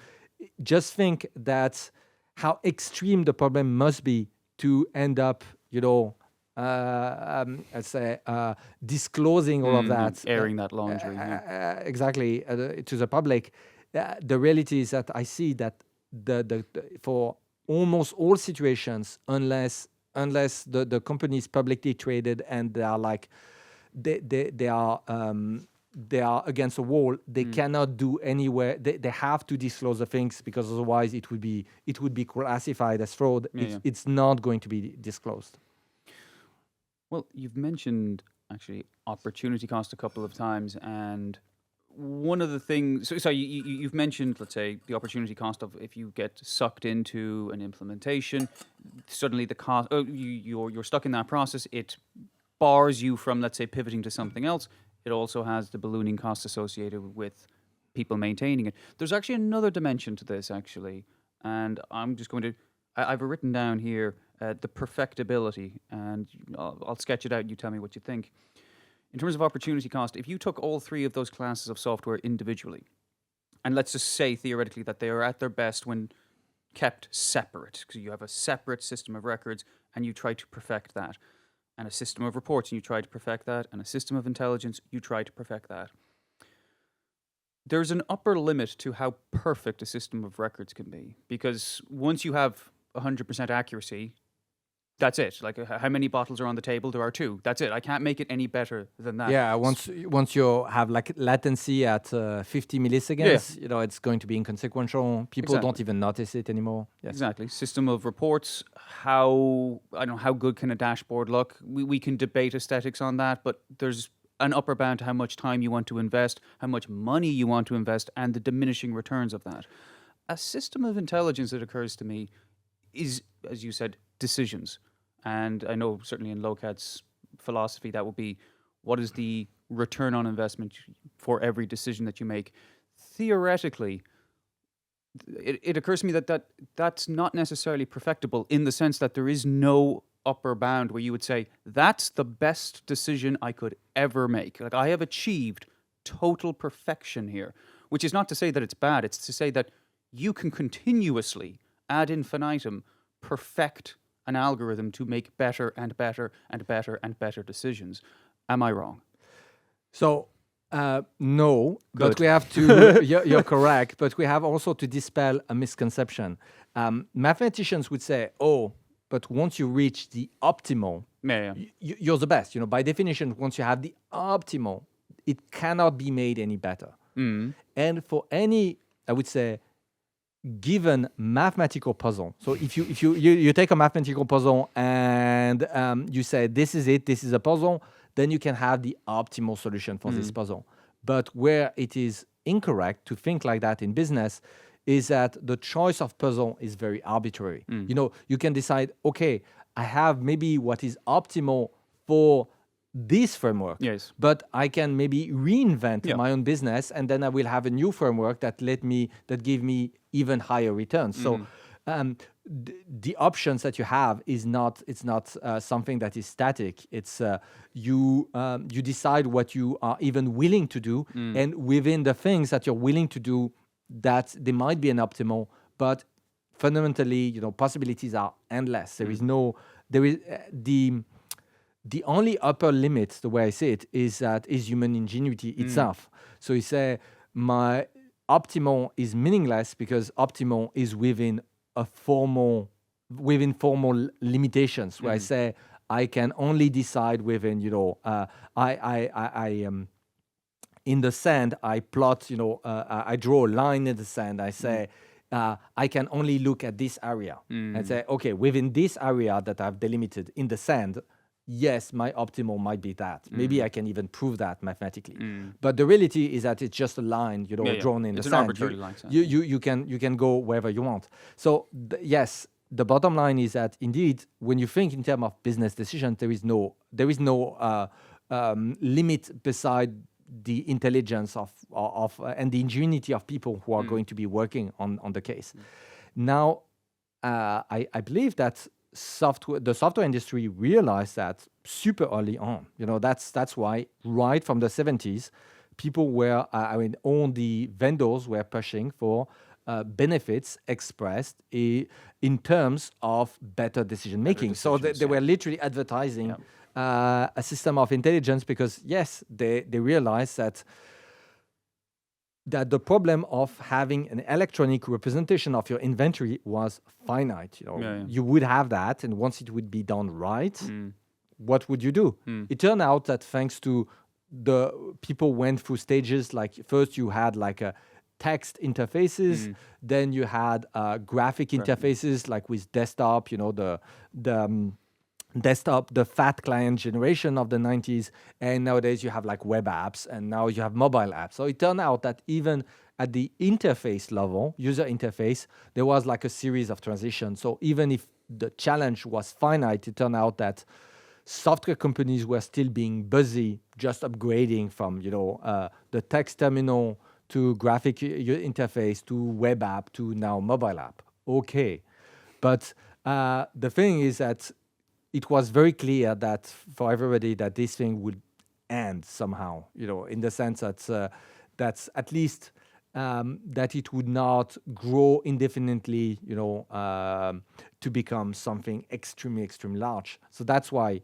just think that how extreme the problem must be to end up, let's say, disclosing all of that, airing that laundry, exactly, to the public. The reality is that I see that for almost all situations, unless the company is publicly traded and they are like they are against a wall, they cannot do anywhere. They have to disclose the things, because otherwise it would be classified as fraud. It's not going to be disclosed. Well, you've mentioned actually opportunity cost a couple of times, and one of the things. So you've mentioned, let's say, the opportunity cost of if you get sucked into an implementation, suddenly the cost. You're stuck in that process. It bars you from, let's say, pivoting to something else. It also has the ballooning costs associated with people maintaining it. There's actually another dimension to this, actually, and I'm just going to. I've written down here the perfectibility, and I'll sketch it out and you tell me what you think. In terms of opportunity cost, if you took all three of those classes of software individually, and let's just say theoretically that they are at their best when kept separate, because you have a separate system of records and you try to perfect that, and a system of reports and you try to perfect that, and a system of intelligence, you try to perfect that. There's an upper limit to how perfect a system of records can be, because once you have 100% accuracy, that's it. Like, how many bottles are on the table? There are 2. That's it. I can't make it any better than that. Yeah, once you have like latency at 50 milliseconds, it's going to be inconsequential. People don't even notice it anymore. Yes. Exactly. System of reports. How good can a dashboard look? We can debate aesthetics on that, but there's an upper bound to how much time you want to invest, how much money you want to invest, and the diminishing returns of that. A system of intelligence, it occurs to me, is, as you said, decisions. And I know certainly in Lokad's philosophy that will be, what is the return on investment for every decision that you make? Theoretically, it occurs to me that's not necessarily perfectible, in the sense that there is no upper bound where you would say, that's the best decision I could ever make. Like, I have achieved total perfection here, which is not to say that it's bad. It's to say that you can continuously, ad infinitum, perfect an algorithm to make better and better and better and better decisions. Am I wrong? So, no, good. But we have to, you're correct, but we have also to dispel a misconception. Mathematicians would say, but once you reach the optimal, you're the best. By definition, once you have the optimal, it cannot be made any better. And for any, I would say, given mathematical puzzle. So if you take a mathematical puzzle and you say, this is it, this is a puzzle, then you can have the optimal solution for this puzzle. But where it is incorrect to think like that in business is that the choice of puzzle is very arbitrary. You can decide, okay, I have maybe what is optimal for this framework, but I can maybe reinvent my own business, and then I will have a new framework that give me even higher returns. So the options that you have it's not something that is static. It's you decide what you are even willing to do, and within the things that you're willing to do, that they might be an optimal, but fundamentally, possibilities are endless. There is the only upper limit, the way I see it, is human ingenuity itself. So you say, my optimal is meaningless because optimal is within formal limitations, where I say I can only decide within, in the sand, I plot, I draw a line in the sand. I say, I can only look at this area and say, okay, within this area that I've delimited in the sand, yes, my optimal might be that. Maybe I can even prove that mathematically. But the reality is that it's just a line, drawn in the sand. It's an arbitrary line. You can go wherever you want. So yes, the bottom line is that indeed, when you think in terms of business decisions, there is no limit beside the intelligence of and the ingenuity of people who are going to be working on the case. Now, I believe that the software industry realized that super early on. That's why right from the 70s, people were, all the vendors were pushing for benefits expressed in terms of better decision making. So they were literally advertising a system of intelligence because, yes, they realized that that the problem of having an electronic representation of your inventory was finite. You would have that, and once it would be done right, what would you do? It turned out that thanks to the people went through stages, like first you had like a text interfaces, then you had graphic interfaces, like with desktop, desktop, the fat client generation of the 90s, and nowadays you have like web apps, and now you have mobile apps. So it turned out that even at the interface level, user interface, there was like a series of transitions. So even if the challenge was finite, it turned out that software companies were still being busy just upgrading from the text terminal to graphic interface to web app to now mobile app. Okay, but the thing is that it was very clear that for everybody that this thing would end somehow, in the sense that that's at least that it would not grow indefinitely, to become something extremely large. So that's why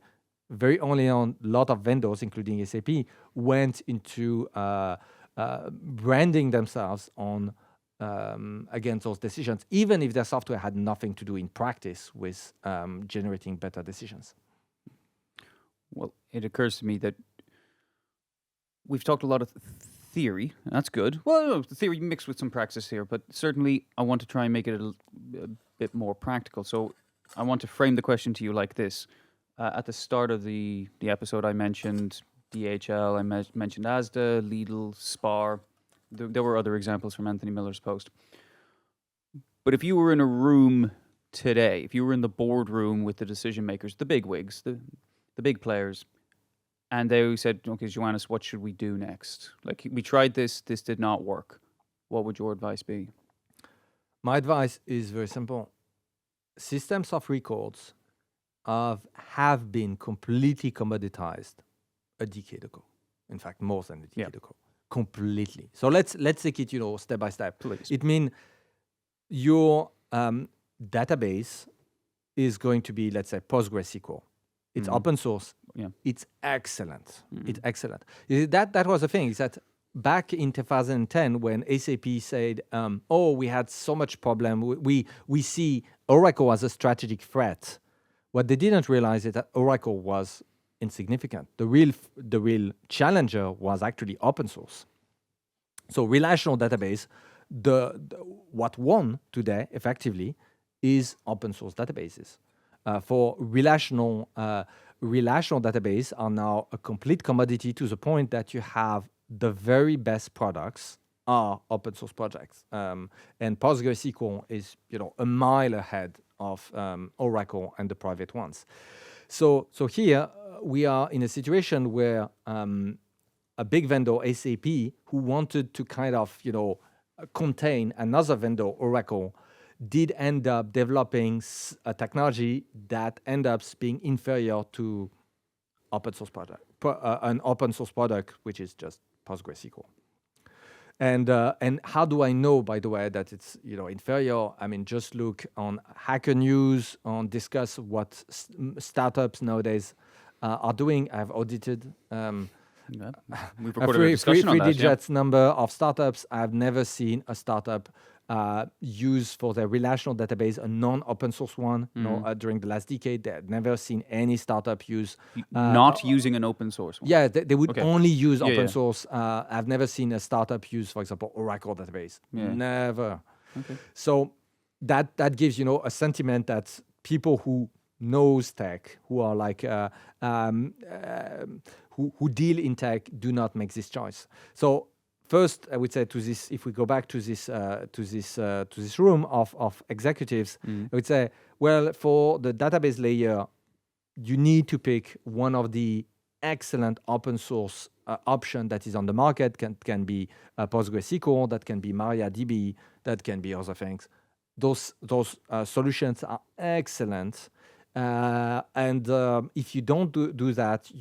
very early on, a lot of vendors, including SAP, went into branding themselves on against those decisions, even if their software had nothing to do in practice with generating better decisions. Well, it occurs to me that we've talked a lot of theory, and that's good. Well, the theory mixed with some practice here, but certainly I want to try and make it a bit more practical. So I want to frame the question to you like this. At the start of the episode, I mentioned DHL, I mentioned Asda, Lidl, Spar. There were other examples from Anthony Miller's post. But if you were in a room today, if you were in the boardroom with the decision makers, the big wigs, the big players, and they said, okay, Joannes, what should we do next? Like, we tried this did not work. What would your advice be? My advice is very simple. Systems of records have been completely commoditized a decade ago. In fact, more than a decade ago. Completely. So let's take it, step by step. Please. It means your database is going to be, let's say, PostgreSQL. It's open source. Yeah. It's excellent. It's excellent. That was the thing, is that back in 2010, when SAP said, we had so much problem, we see Oracle as a strategic threat. What they didn't realize is that Oracle was insignificant. The real challenger was actually open source. So relational database, what won today effectively is open source databases. For relational database are now a complete commodity, to the point that you have the very best products are open source projects. And PostgreSQL is a mile ahead of Oracle and the private ones. So here we are in a situation where a big vendor, SAP, who wanted to kind of contain another vendor, Oracle, did end up developing a technology that ends up being inferior to open source product, an open source product, which is just PostgreSQL. And how do I know, by the way, that it's inferior? I mean, just look on Hacker News, discuss what startups nowadays are doing. I've audited we've recorded a discussion on that. Three digits number of startups. I've never seen a startup use for their relational database a non-open source one. During the last decade, I've never seen any startup use not using an open source one. Yeah, they would only use open source. I've never seen a startup use, for example, Oracle database. Never. Okay. So that gives a sentiment that people who knows tech, who are like who deal in tech, do not make this choice. So first, I would say to this, if we go back to this room of executives, I would say, well, for the database layer, you need to pick one of the excellent open source option that is on the market. Can be PostgreSQL, that can be MariaDB, that can be other things. Those solutions are excellent. And if you don't do that,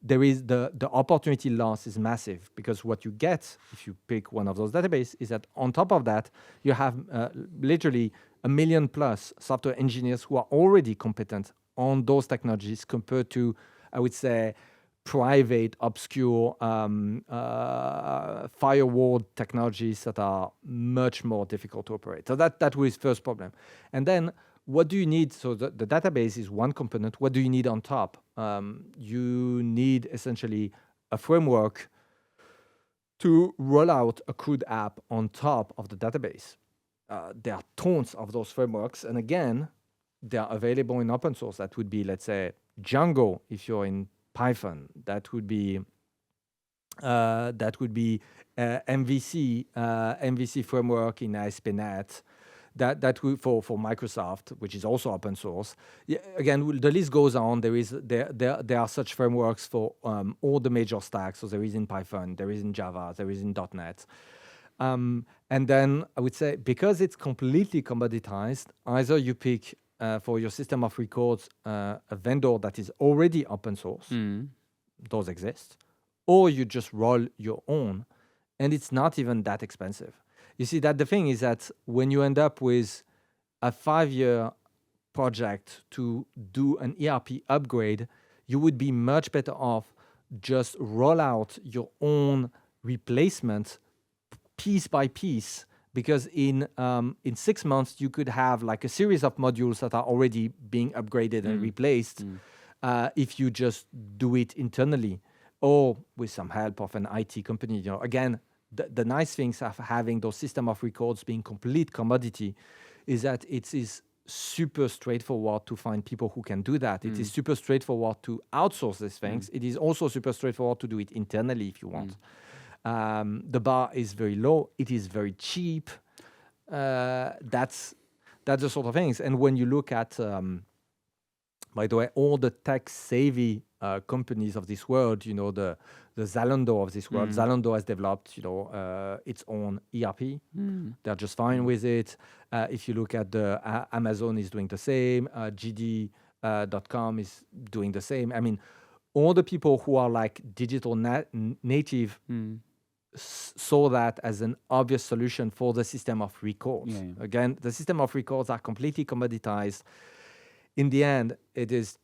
there is the opportunity loss is massive, because what you get if you pick one of those databases is that on top of that you have literally 1 million plus software engineers who are already competent on those technologies, compared to, I would say, private, obscure firewall technologies that are much more difficult to operate. So that was first problem. And then what do you need? So the database is one component. What do you need on top? You need essentially a framework to roll out a CRUD app on top of the database. There are tons of those frameworks. And again, they are available in open source. That would be, let's say, Django if you're in Python. That would be MVC framework in ASP.NET. That would for Microsoft, which is also open source. Yeah, again, the list goes on. There are such frameworks for all the major stacks. So there is in Python, there is in Java, there is in .NET. And then I would say, because it's completely commoditized, either you pick for your system of records a vendor that is already open source, those exist, or you just roll your own, and it's not even that expensive. You see, that the thing is that when you end up with a 5-year project to do an ERP upgrade, you would be much better off just roll out your own replacement piece by piece, because in 6 months you could have like a series of modules that are already being upgraded and replaced if you just do it internally or with some help of an IT company. You know, again, the nice things of having those system of records being complete commodity is that it is super straightforward to find people who can do that. It is super straightforward to outsource these things. It is also super straightforward to do it internally if you want. The bar is very low. It is very cheap. That's the sort of things. And when you look at, by the way, all the tech-savvy companies of this world, you know, the Zalando of this world, Zalando has developed, you know, its own ERP. They're just fine with it. If you look at the Amazon is doing the same. GD.com is doing the same. I mean, all the people who are like digital native saw that as an obvious solution for the system of records. Again, the system of records are completely commoditized. In the end, it is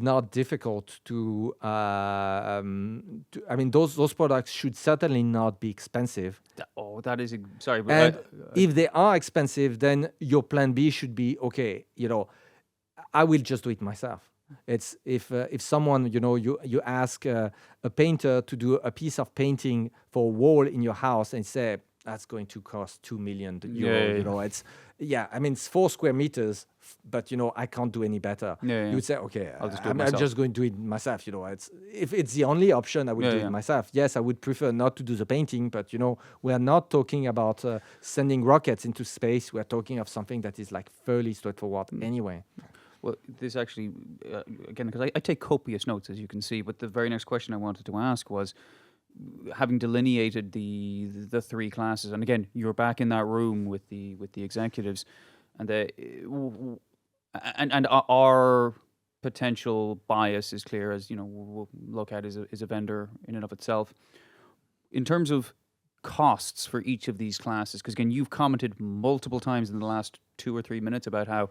not difficult to I mean, those products should certainly not be expensive. That is sorry, but and if they are expensive, then your plan B should be, okay, you know, I will just do it myself. It's if someone, you know, you ask a painter to do a piece of painting for a wall in your house and say that's going to cost 2 million euro. You know, it's I mean, it's 4 square meters, but you know, I can't do any better. You would say, okay, I'm just going to do it myself. You know, if it's the only option, I would do it myself. Yes, I would prefer not to do the painting, but you know, we are not talking about sending rockets into space. We are talking of something that is like fairly straightforward anyway. Well, this actually, again, because I take copious notes, as you can see, but the very next question I wanted to ask was, having delineated the 3 classes, and again, you're back in that room with the executives, and our potential bias is clear, as you know, Lokad is a vendor in and of itself. In terms of costs for each of these classes, because again, you've commented multiple times in the last 2 or 3 minutes about how,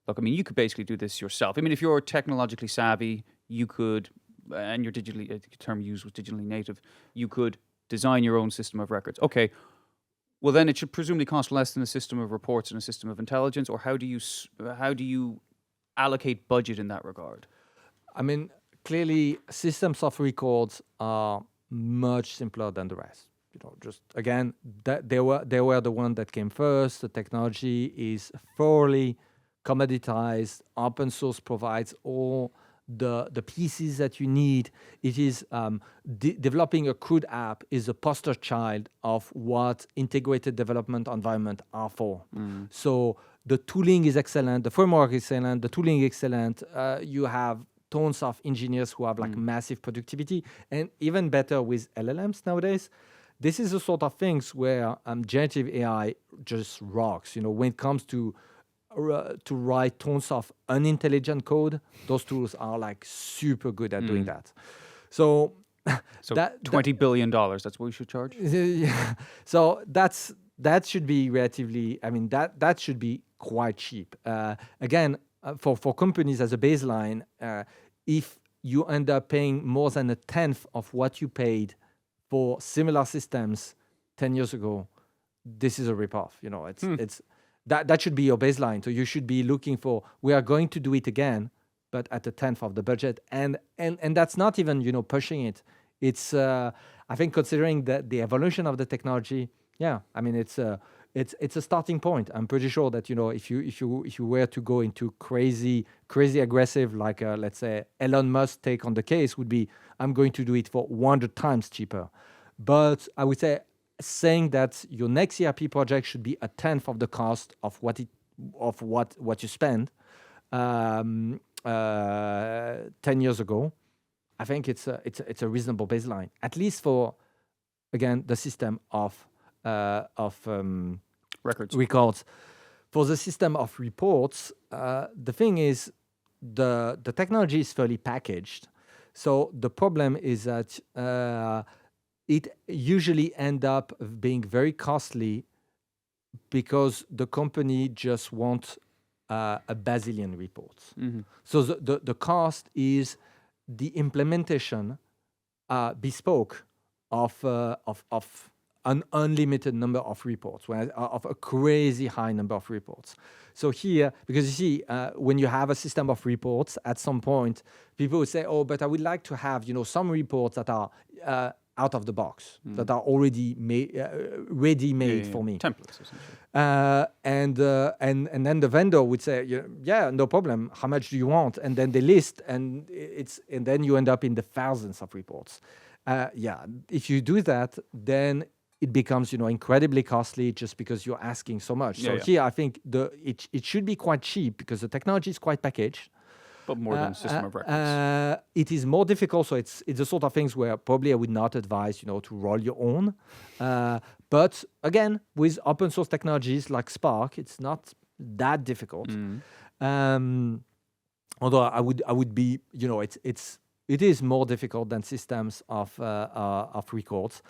look, I mean, you could basically do this yourself. I mean, if you're technologically savvy, you could, and you're digitally, the term used was digitally native, you could design your own system of records. Okay, well then it should presumably cost less than a system of reports and a system of intelligence, or how do you allocate budget in that regard? I mean, clearly systems of records are much simpler than the rest. You know, just again, they were the one that came first. The technology is thoroughly commoditized. Open source provides all the pieces that you need. It is developing a CRUD app is a poster child of what integrated development environment are for. So the tooling is excellent, the framework is excellent, the tooling is excellent. You have tons of engineers who have like massive productivity, and even better with LLMs nowadays. This is the sort of things where generative AI just rocks. You know, when it comes to write tons of unintelligent code, those tools are like super good at doing that. So that $20 billion, that's what we should charge? Yeah. So that should be relatively, I mean, that should be quite cheap. Again, for companies as a baseline, if you end up paying more than a tenth of what you paid for similar systems 10 years ago. This is a ripoff. It's that should be your baseline. So you should be looking for, we are going to do it again, but at a tenth of the budget. And that's not even, pushing it. It's, I think, considering the evolution of the technology, it's a starting point. I'm pretty sure that, if you were to go into crazy aggressive, like let's say Elon Musk take on the case would be, I'm going to do it for 100 times cheaper. But I would say saying that your next ERP project should be a tenth of the cost of what you spend 10 years ago, I think it's a reasonable baseline, at least for, again, the system of records. For the system of reports, the thing is, the technology is fairly packaged. So the problem is that it usually end up being very costly because the company just wants a bazillion reports. Mm-hmm. So the cost is the implementation bespoke of an unlimited number of reports, of a crazy high number of reports. So here, because you see, when you have a system of reports, at some point, people would say, oh, but I would like to have, some reports that are out of the box, that are already ready-made for me. Templates, essentially. And then the vendor would say, yeah, no problem. How much do you want? And then they list, and then you end up in the thousands of reports. If you do that, then it becomes, incredibly costly just because you're asking so much. Here, I think it should be quite cheap because the technology is quite packaged. But more than system of records. It is more difficult, so it's the sort of things where probably I would not advise, to roll your own. But again, with open source technologies like Spark, it's not that difficult. Although I would be, it is more difficult than systems of records.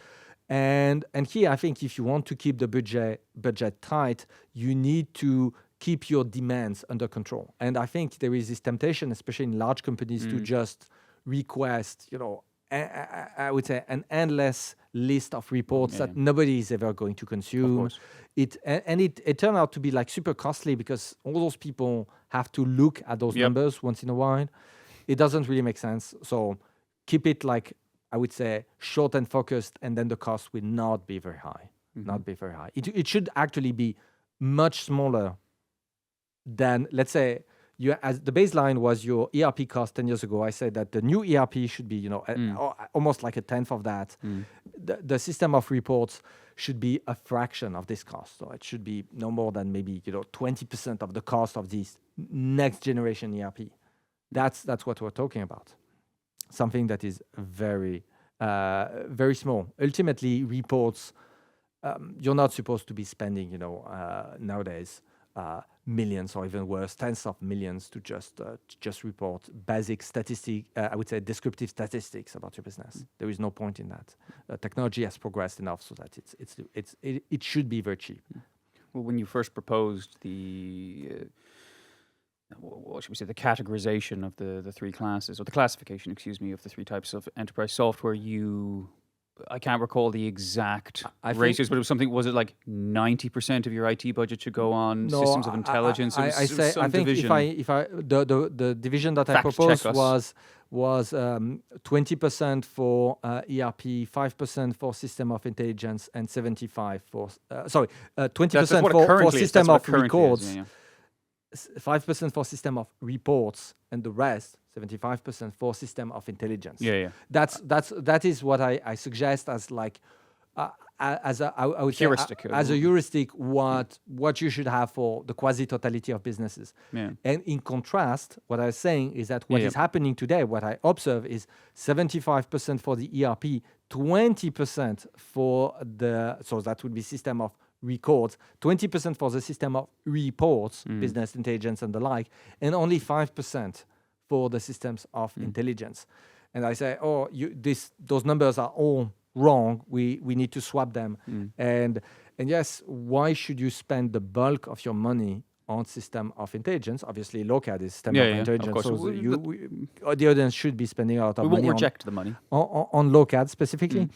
And here, I think if you want to keep the budget tight, you need to keep your demands under control. And I think there is this temptation, especially in large companies, to just request, I would say, an endless list of reports that nobody is ever going to consume. Of course. It turned out to be like super costly because all those people have to look at those numbers once in a while. It doesn't really make sense. So keep it like, I would say, short and focused, and then the cost will not be very high. Not be very high. It should actually be much smaller than, let's say, as the baseline was your ERP cost 10 years ago. I said that the new ERP should be, almost like a tenth of that. The system of reports should be a fraction of this cost. So it should be no more than maybe 20% of the cost of this next generation ERP. That's what we're talking about. Something that is very, very small. Ultimately, reports, you're not supposed to be spending, nowadays, millions or even worse, tens of millions to just report basic I would say descriptive statistics about your business. There is no point in that. Technology has progressed enough so that it should be very cheap. Well, when you first proposed what should we say, the categorization of the three classes, or the classification, of the three types of enterprise software, I can't recall the exact ratios, but it was something, was it like 90% of your IT budget should go on systems of intelligence? I think division. The division that I proposed was 20% for ERP, 5% for system of intelligence, and 75% for 20% for system of records. 5% for system of reports, and the rest 75% for system of intelligence. That is what I suggest as like as a heuristic. As a heuristic, what you should have for the quasi totality of businesses. And in contrast, what I was saying is that what is happening today, what I observe is 75% for the ERP, 20% for so that would be system of records, 20% for the system of reports, business intelligence and the like, and only 5% for the systems of intelligence. And I say, those numbers are all wrong. We need to swap them. And yes, why should you spend the bulk of your money on system of intelligence. Obviously, Lokad is system Yeah, of yeah, of intelligence, course. so the audience should be spending a lot of We money won't reject the money. on Lokad specifically.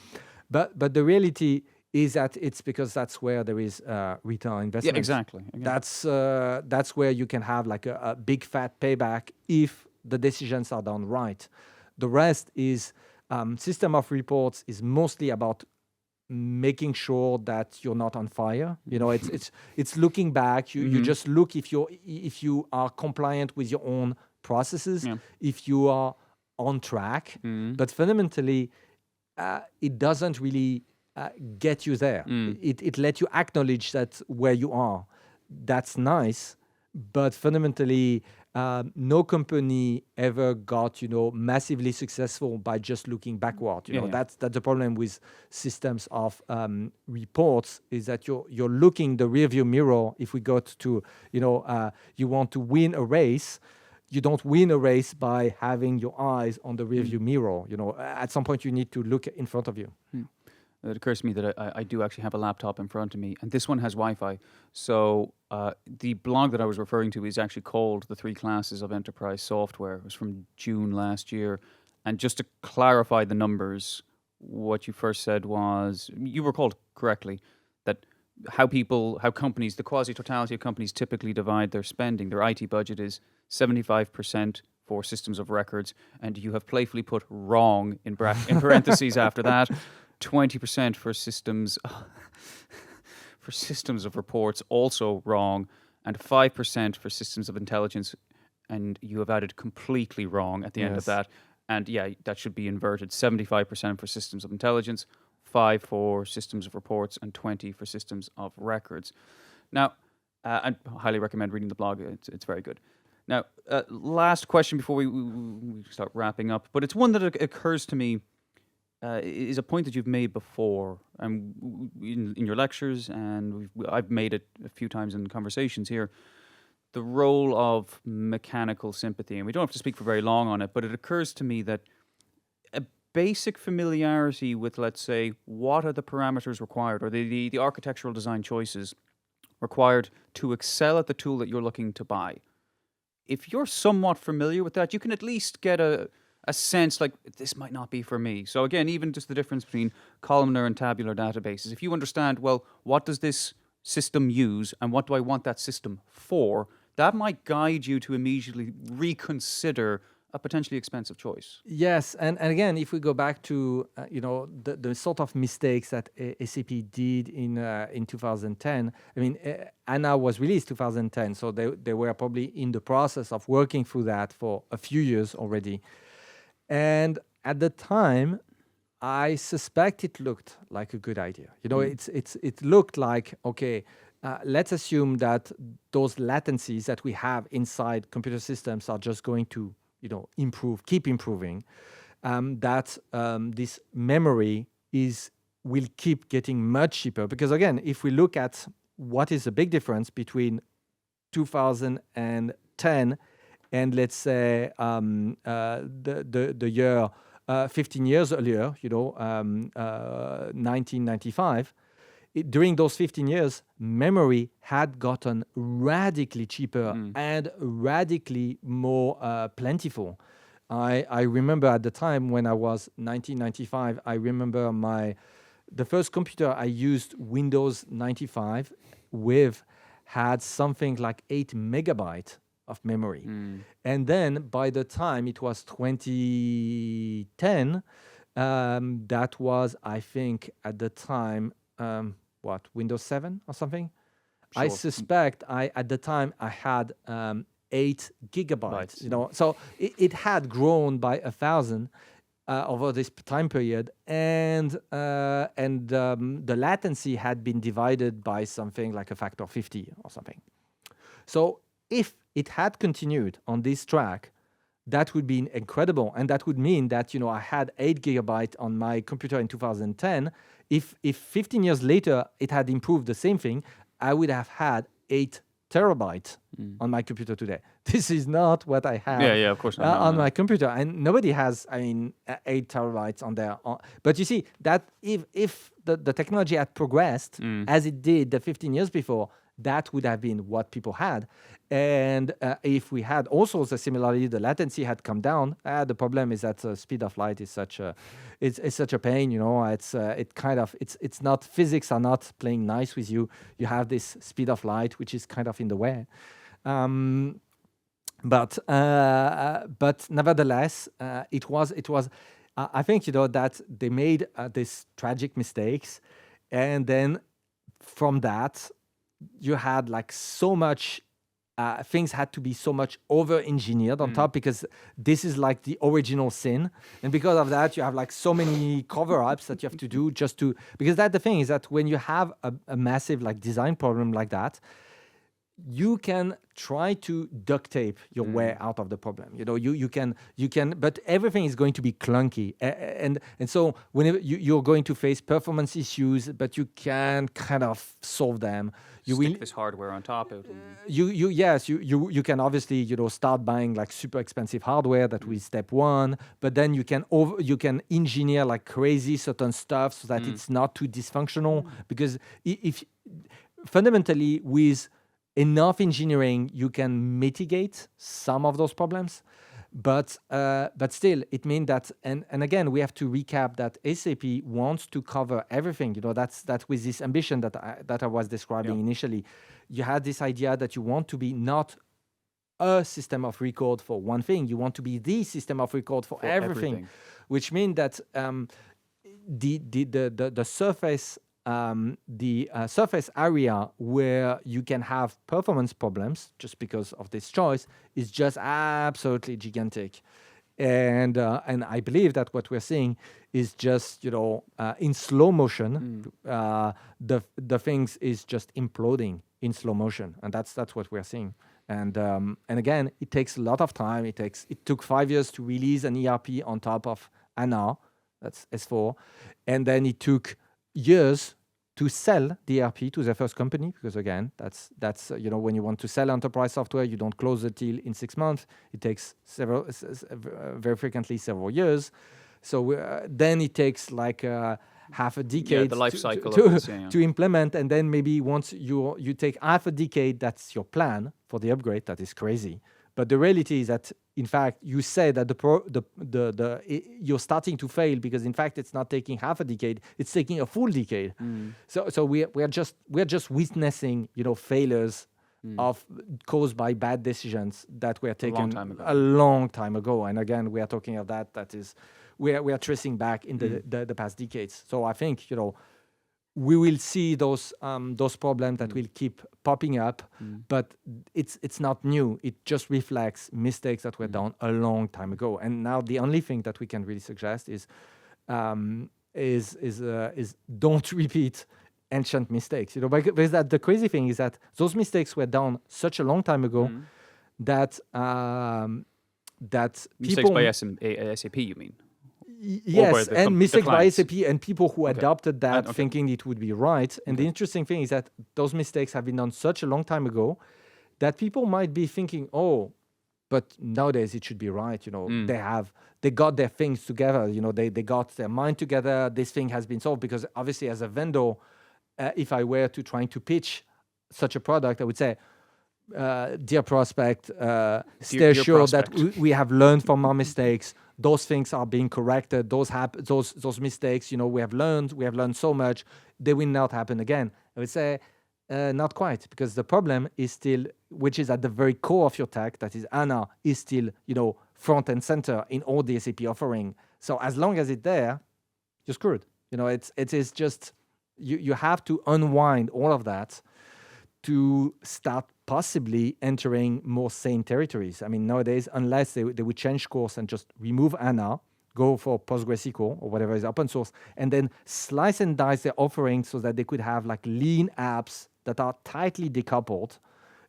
But the reality is that it's because that's where there is return on investment. Yeah, exactly. That's where you can have like a big fat payback if the decisions are done right. The rest is system of reports is mostly about making sure that you're not on fire. You know, it's looking back. You just look if you are compliant with your own processes, if you are on track. But fundamentally, it doesn't really get you there. It lets you acknowledge that where you are. That's nice, but fundamentally, no company ever got massively successful by just looking backward. That's the problem with systems of reports, is that you're looking the rearview mirror. If we got to you want to win a race, you don't win a race by having your eyes on the rearview mirror. At some point you need to look in front of you. It occurs to me that I do actually have a laptop in front of me, and this one has Wi-Fi. So the blog that I was referring to is actually called The Three Classes of Enterprise Software. It was from June last year. And just to clarify the numbers, what you first said was, you recalled correctly, that how companies, the quasi-totality of companies typically divide their spending. Their IT budget is 75% for systems of records, and you have playfully put wrong in parentheses after that. 20% for systems of reports, also wrong, and 5% for systems of intelligence, and you have added completely wrong at the end of that. And that should be inverted. 75% for systems of intelligence, 5 for systems of reports, and 20 for systems of records. Now, I highly recommend reading the blog. It's very good. Now, last question before we start wrapping up, but it's one that occurs to me. Is a point that you've made before in your lectures, and I've made it a few times in conversations here, the role of mechanical sympathy. And we don't have to speak for very long on it, but it occurs to me that a basic familiarity with, let's say, what are the parameters required, or the architectural design choices required to excel at the tool that you're looking to buy. If you're somewhat familiar with that, you can at least get a sense like, this might not be for me. So again, even just the difference between columnar and tabular databases. If you understand, well, what does this system use and what do I want that system for, that might guide you to immediately reconsider a potentially expensive choice. Yes, and again, if we go back to the sort of mistakes that SAP did in 2010. I mean, HANA was released 2010, so they were probably in the process of working through that for a few years already. And at the time, I suspect it looked like a good idea. It looked like, okay, let's assume that those latencies that we have inside computer systems are just going to, keep improving. That this memory will keep getting much cheaper. Because again, if we look at what is the big difference between 2010 and let's say the year 15 years earlier, 1995, during those 15 years, memory had gotten radically cheaper and radically more plentiful. I remember at the time when I was 1995, I remember the first computer I used, Windows 95, with had something like 8 megabytes of memory. And then by the time it was 2010, that was, I think, at the time, Windows 7 or something? Sure. I suspect at the time I had 8 gigabytes. So it had grown by 1,000 over this time period, and the latency had been divided by something like a factor 50 or something. So if it had continued on this track, that would be incredible, and that would mean that I had 8 gigabytes on my computer in 2010. If 15 years later it had improved the same thing, I would have had 8 terabytes on my computer today. This is not what I have of course not, on my computer, and nobody has 8 terabytes on there. But you see that if the technology had progressed as it did the 15 years before, that would have been what people had. And if we had also the similarly, the latency had come down. The problem is that the speed of light is such a, it's such a pain. It's not, physics are not playing nice with you. You have this speed of light, which is kind of in the way. But nevertheless, it was. I think that they made these tragic mistakes, and then from that, you had like so much. Things had to be so much over-engineered on top, because this is like the original sin, and because of that, you have like so many cover-ups that you have to do because the thing is that when you have a massive like design problem like that, you can try to duct tape your way out of the problem. You can, but everything is going to be clunky, and so whenever you're going to face performance issues, but you can kind of solve them. You Stick will this hardware on top. You can obviously start buying like super expensive hardware. That was step one, but then you can engineer like crazy certain stuff so that it's not too dysfunctional, because if fundamentally with enough engineering, you can mitigate some of those problems, but still, it means that, and again, we have to recap that SAP wants to cover everything. That's with this ambition that I was describing initially. You had this idea that you want to be not a system of record for one thing. You want to be the system of record for everything, which means that the surface. The surface area where you can have performance problems just because of this choice is just absolutely gigantic, and I believe that what we're seeing is just in slow motion. The things is just imploding in slow motion, and that's what we're seeing. And again, it takes a lot of time. It took 5 years to release an ERP on top of HANA, that's S4, and then it took years to sell the ERP to the first company, because again, that's when you want to sell enterprise software, you don't close the deal in 6 months. It takes very frequently several years. So then it takes like half a decade the life cycle to implement, and then maybe once you take half a decade, that's your plan for the upgrade. That is crazy. But the reality is that, in fact, you say that you're starting to fail because, in fact, it's not taking half a decade; it's taking a full decade. So we're just witnessing, failures caused by bad decisions that were taken a long time ago. And again, we are talking of that is we are tracing back in the past decades. So I think we will see those problems that will keep popping up, but it's not new. It just reflects mistakes that were done a long time ago. And now the only thing that we can really suggest is don't repeat ancient mistakes. Because that the crazy thing is that those mistakes were done such a long time ago that mistakes people by SAP, you mean? Yes, and mistakes by SAP and people who adopted that Okay. thinking it would be right. And the interesting thing is that those mistakes have been done such a long time ago that people might be thinking, oh, but nowadays it should be right. They got their things together. They got their mind together. This thing has been solved, because obviously as a vendor, if I were to trying to pitch such a product, I would say, dear prospect, stay assured that we have learned from our mistakes. Those things are being corrected. Those mistakes, we have learned so much. They will not happen again. I would say, not quite, because the problem is still, which is at the very core of your tech, that is HANA, is still, front and center in all the SAP offering. So as long as it's there, you're screwed. It is just, you have to unwind all of that to start possibly entering more sane territories. I mean, nowadays, unless they would change course and just remove HANA, go for PostgreSQL or whatever is open source, and then slice and dice their offering so that they could have like lean apps that are tightly decoupled,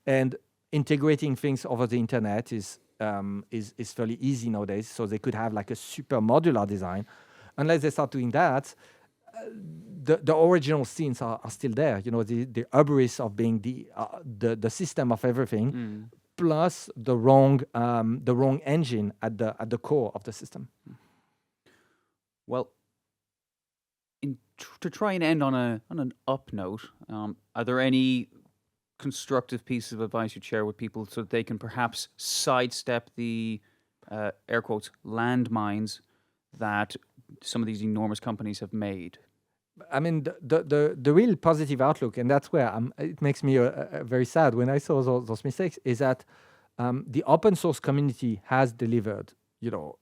and integrating things over the internet is fairly easy nowadays. So they could have like a super modular design. Unless they start doing that, the original scenes are still there. The hubris of being the system of everything, plus the wrong engine at the core of the system. Well, to try and end on an up note, are there any constructive piece of advice you'd share with people so that they can perhaps sidestep the air quotes landmines that some of these enormous companies have made? I mean, the real positive outlook, and that's where it makes me very sad when I saw those mistakes, is that the open source community has delivered,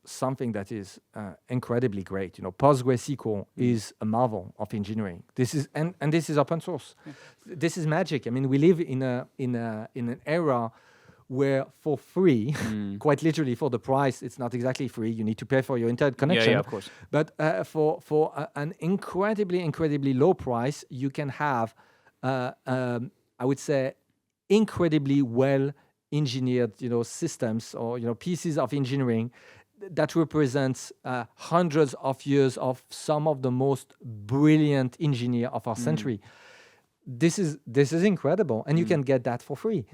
something that is incredibly great. PostgreSQL is a marvel of engineering. This is and this is open source. Yeah. This is magic. I mean, we live in an era where for free, quite literally for the price, it's not exactly free. You need to pay for your internet connection. Yeah, of course. But for an incredibly low price, you can have, I would say, incredibly well engineered, systems or pieces of engineering that represents hundreds of years of some of the most brilliant engineer of our century. This is incredible, and you can get that for free.